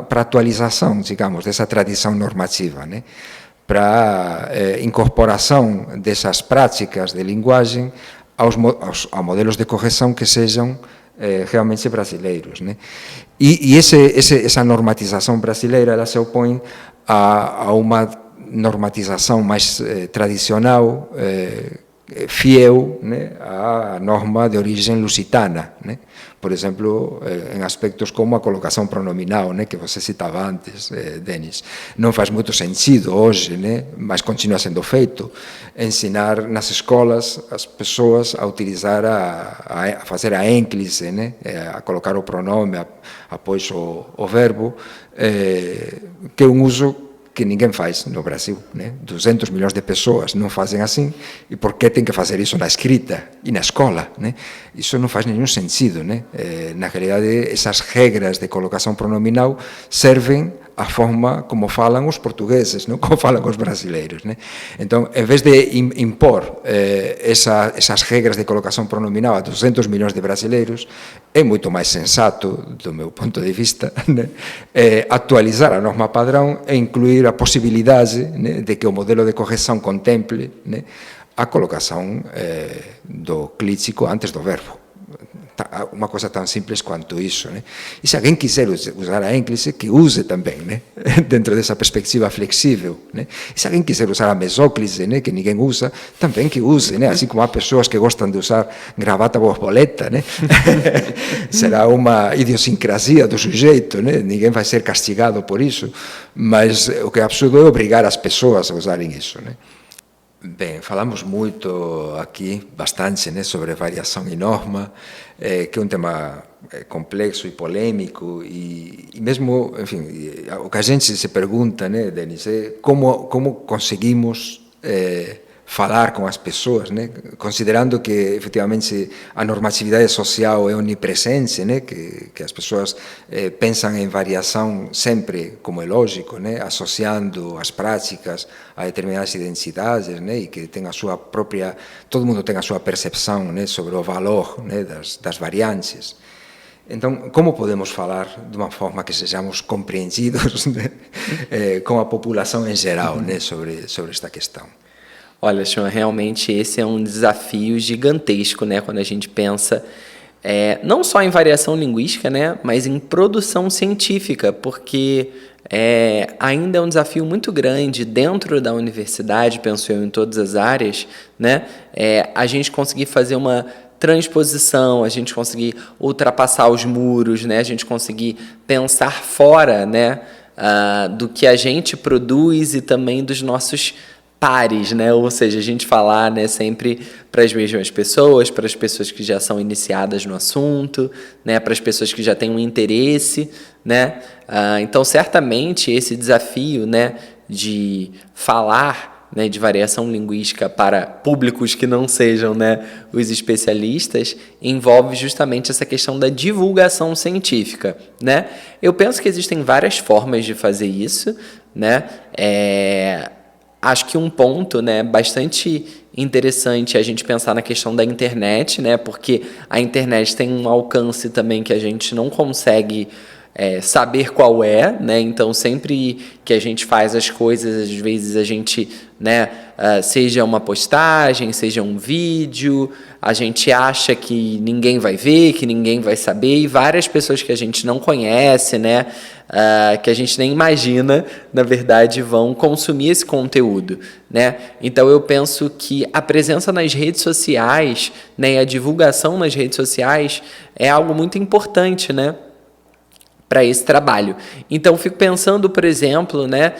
para atualização, digamos, dessa tradição normativa, né, para incorporação dessas práticas de linguagem a modelos de correção que sejam realmente brasileiros, né? E essa normatização brasileira, ela se opõe a uma normatização mais tradicional, fiel, né, à norma de origem lusitana, né? Por exemplo, em aspectos como a colocação pronominal, né, que você citava antes, Denis. Não faz muito sentido hoje, né, mas continua sendo feito, ensinar nas escolas as pessoas a utilizar, a fazer a ênclise, né, a colocar o pronome após o verbo, que é um uso que ninguém faz no Brasil, né? 200 milhões de pessoas não fazem assim, e por que tem que fazer isso na escrita e na escola, né? Isso não faz nenhum sentido, né? Na realidade, essas regras de colocação pronominal servem à forma como falam os portugueses, não? Como falam os brasileiros, né? Então, em vez de impor essas regras de colocação pronominal a 200 milhões de brasileiros, é muito mais sensato, do meu ponto de vista, né, atualizar a norma padrão e incluir a possibilidade, né, de que o modelo de correção contemple, né, a colocação do clítico antes do verbo. Uma coisa tão simples quanto isso, né? E se alguém quiser usar a ênclise, que use também, né? Dentro dessa perspectiva flexível, né? E se alguém quiser usar a mesóclise, né, que ninguém usa, também que use, né? Assim como há pessoas que gostam de usar gravata borboleta, né? Será uma idiosincrasia do sujeito, né? Ninguém vai ser castigado por isso, mas o que é absurdo é obrigar as pessoas a usarem isso, né? Bem, falamos muito aqui, bastante, né, sobre variação e norma, que é um tema complexo e polêmico, e mesmo, enfim, o que a gente se pergunta, né, Denis, é como conseguimos falar com as pessoas, né, considerando que efetivamente a normatividade social é onipresente, né, que as pessoas pensam em variação sempre, como é lógico, né, associando as práticas a determinadas identidades, né, e que tem a sua própria, todo mundo tem a sua percepção, né, sobre o valor, né, das variantes. Então, como podemos falar de uma forma que sejamos compreendidos, né, com a população em geral, né, sobre esta questão? Olha, Sean, realmente esse é um desafio gigantesco, né? Quando a gente pensa não só em variação linguística, né, mas em produção científica, porque ainda é um desafio muito grande dentro da universidade, penso eu, em todas as áreas, né, a gente conseguir fazer uma transposição, a gente conseguir ultrapassar os muros, né, a gente conseguir pensar fora, né, do que a gente produz e também dos nossos pares, né? Ou seja, a gente falar, né, sempre para as mesmas pessoas, para as pessoas que já são iniciadas no assunto, né, para as pessoas que já têm um interesse, né? Então, certamente, esse desafio, né, de falar, né, de variação linguística para públicos que não sejam, né, os especialistas, envolve justamente essa questão da divulgação científica, né? Eu penso que existem várias formas de fazer isso, né? Acho que um ponto, né, bastante interessante é a gente pensar na questão da internet, né, porque a internet tem um alcance também que a gente não consegue saber qual é, né? Então sempre que a gente faz as coisas, às vezes a gente, né, seja uma postagem, seja um vídeo, a gente acha que ninguém vai ver, que ninguém vai saber, e várias pessoas que a gente não conhece, né, que a gente nem imagina, na verdade, vão consumir esse conteúdo, né? Então eu penso que a presença nas redes sociais, né, e a divulgação nas redes sociais é algo muito importante, né, para esse trabalho. Então, fico pensando, por exemplo, né,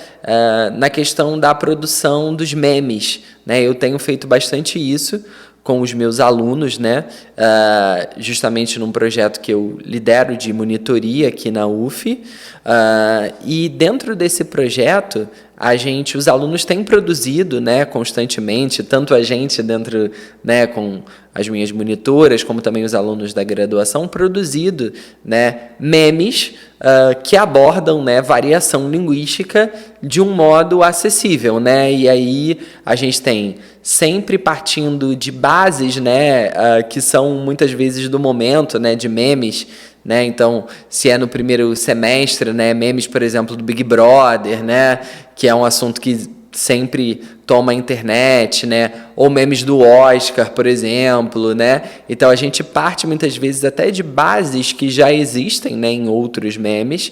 na questão da produção dos memes, né? Eu tenho feito bastante isso com os meus alunos, né, justamente num projeto que eu lidero de monitoria aqui na UF, e dentro desse projeto os alunos têm produzido, né, constantemente, tanto a gente dentro, né, com as minhas monitoras, como também os alunos da graduação, produzido, né, memes que abordam, né, variação linguística de um modo acessível, né? E aí a gente tem sempre partindo de bases, né, que são muitas vezes do momento, né, de memes, né? Então, se é no primeiro semestre, né, memes, por exemplo, do Big Brother, né, que é um assunto que sempre toma a internet, né, ou memes do Oscar, por exemplo, né? Então a gente parte muitas vezes até de bases que já existem, né, em outros memes,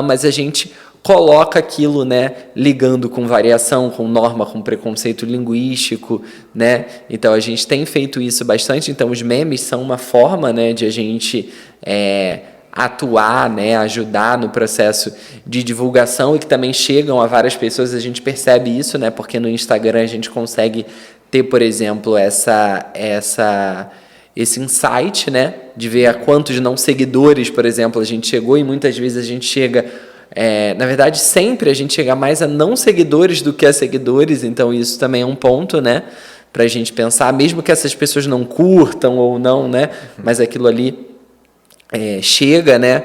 mas a gente coloca aquilo, né, ligando com variação, com norma, com preconceito linguístico, né? Então a gente tem feito isso bastante. Então os memes são uma forma, né, de a gente atuar, né, ajudar no processo de divulgação e que também chegam a várias pessoas. A gente percebe isso, né, porque no Instagram a gente consegue ter, por exemplo, esse insight, né, de ver a quantos não seguidores, por exemplo, a gente chegou, e muitas vezes a gente chega, na verdade sempre a gente chega mais a não seguidores do que a seguidores. Então isso também é um ponto, né, para a gente pensar, mesmo que essas pessoas não curtam ou não, né, mas aquilo ali chega, né.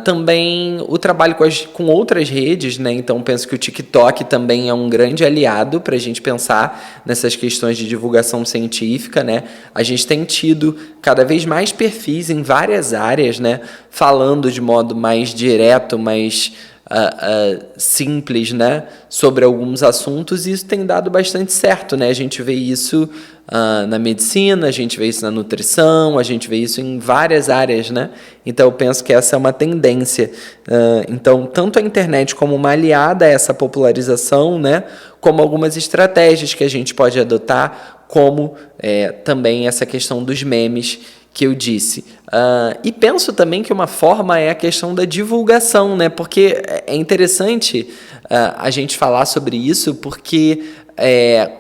Também o trabalho com outras redes, né? Então penso que o TikTok também é um grande aliado para a gente pensar nessas questões de divulgação científica, né? A gente tem tido cada vez mais perfis em várias áreas, né, falando de modo mais direto, mais simples, né, sobre alguns assuntos, e isso tem dado bastante certo, né? A gente vê isso na medicina, a gente vê isso na nutrição, a gente vê isso em várias áreas, né? Então eu penso que essa é uma tendência. Então, tanto a internet como uma aliada a essa popularização, né, como algumas estratégias que a gente pode adotar, como também essa questão dos memes que eu disse. E penso também que uma forma é a questão da divulgação, né? Porque é interessante a gente falar sobre isso, porque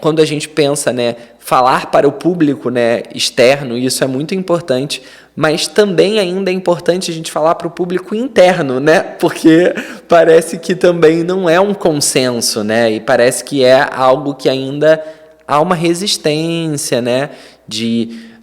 quando a gente pensa, né, falar para o público, né, externo, isso é muito importante, mas também ainda é importante a gente falar para o público interno, né? Porque parece que também não é um consenso, né? E parece que é algo que ainda há uma resistência, né, de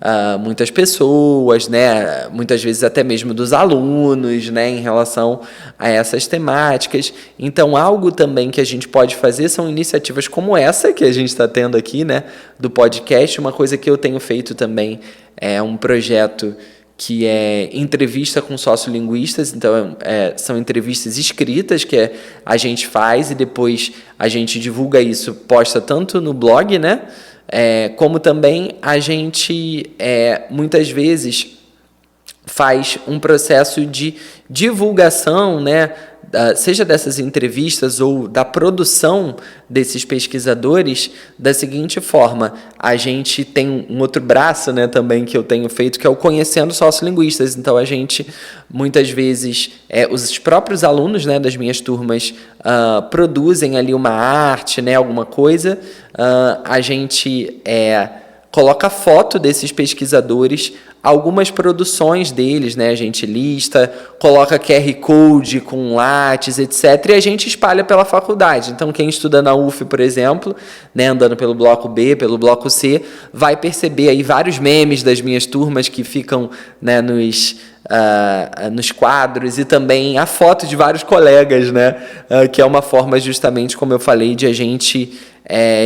muitas pessoas, né, muitas vezes até mesmo dos alunos, né, em relação a essas temáticas. Então, algo também que a gente pode fazer são iniciativas como essa que a gente está tendo aqui, né, do podcast. Uma coisa que eu tenho feito também é um projeto que é entrevista com sociolinguistas. Então, são entrevistas escritas que a gente faz e depois a gente divulga isso, posta tanto no blog, né, como também a gente, muitas vezes, faz um processo de divulgação, né, seja dessas entrevistas ou da produção desses pesquisadores, da seguinte forma: a gente tem um outro braço, né, também que eu tenho feito, que é o Conhecendo Sociolinguistas. Então, a gente, muitas vezes, os próprios alunos, né, das minhas turmas produzem ali uma arte, né, alguma coisa, a gente coloca foto desses pesquisadores, algumas produções deles, né, a gente lista, coloca QR Code com lattes, etc., e a gente espalha pela faculdade. Então, quem estuda na UF, por exemplo, né, andando pelo bloco B, pelo bloco C, vai perceber aí vários memes das minhas turmas que ficam, né, nos quadros, e também a foto de vários colegas, né, que é uma forma, justamente, como eu falei, de a gente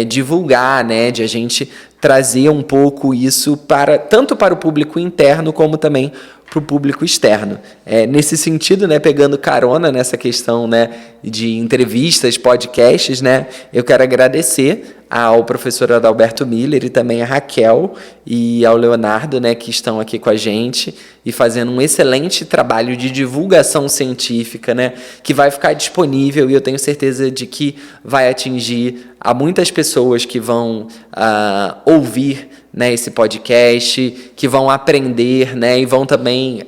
divulgar, né, de a gente trazer um pouco isso tanto para o público interno como também para o público externo. Nesse sentido, né, pegando carona nessa questão, né, de entrevistas, podcasts, né, eu quero agradecer ao professor Adalberto Miller e também a Raquel e ao Leonardo, né, que estão aqui com a gente e fazendo um excelente trabalho de divulgação científica, né, que vai ficar disponível, e eu tenho certeza de que vai atingir a muitas pessoas que vão ouvir, né, esse podcast, que vão aprender, né, e vão também...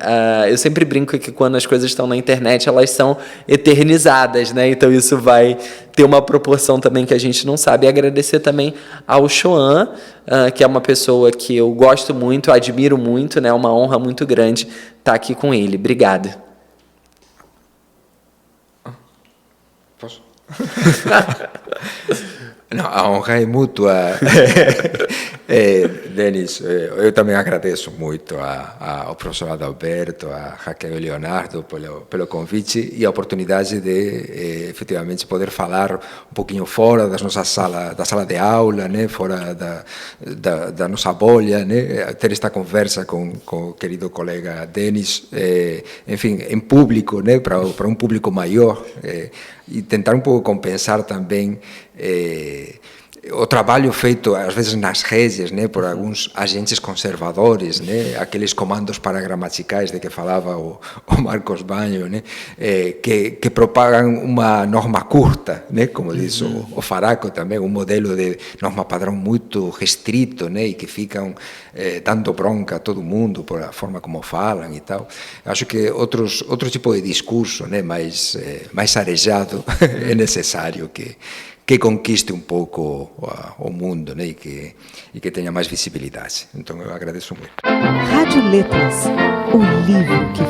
eu sempre brinco que quando as coisas estão na internet, elas são eternizadas, né, então isso vai ter uma proporção também que a gente não sabe. E agradecer também ao Choan, que é uma pessoa que eu gosto muito, admiro muito, né, uma honra muito grande estar aqui com ele. Obrigado. Posso? Não, a honra é mútua. Denis, eu também agradeço muito ao professor Adalberto, a Raquel e Leonardo pelo convite e a oportunidade de efetivamente poder falar um pouquinho fora da sala de aula, né, fora da nossa bolha, né, ter esta conversa com o querido colega Denis, enfim, em público, né, para um público maior, e tentar um pouco compensar também o trabalho feito às vezes nas redes, né, por alguns agentes conservadores, né, aqueles comandos paragramaticais de que falava o Marcos Banho, né, que propagam uma norma curta, né, como diz o Faraco também, um modelo de norma padrão muito restrito, né, e que ficam dando bronca a todo mundo por a forma como falam e tal. Acho que outro tipo de discurso, né, mais arejado é necessário que conquiste um pouco o mundo, né, e que tenha mais visibilidade. Então, eu agradeço muito. Rádio Letras, o livro que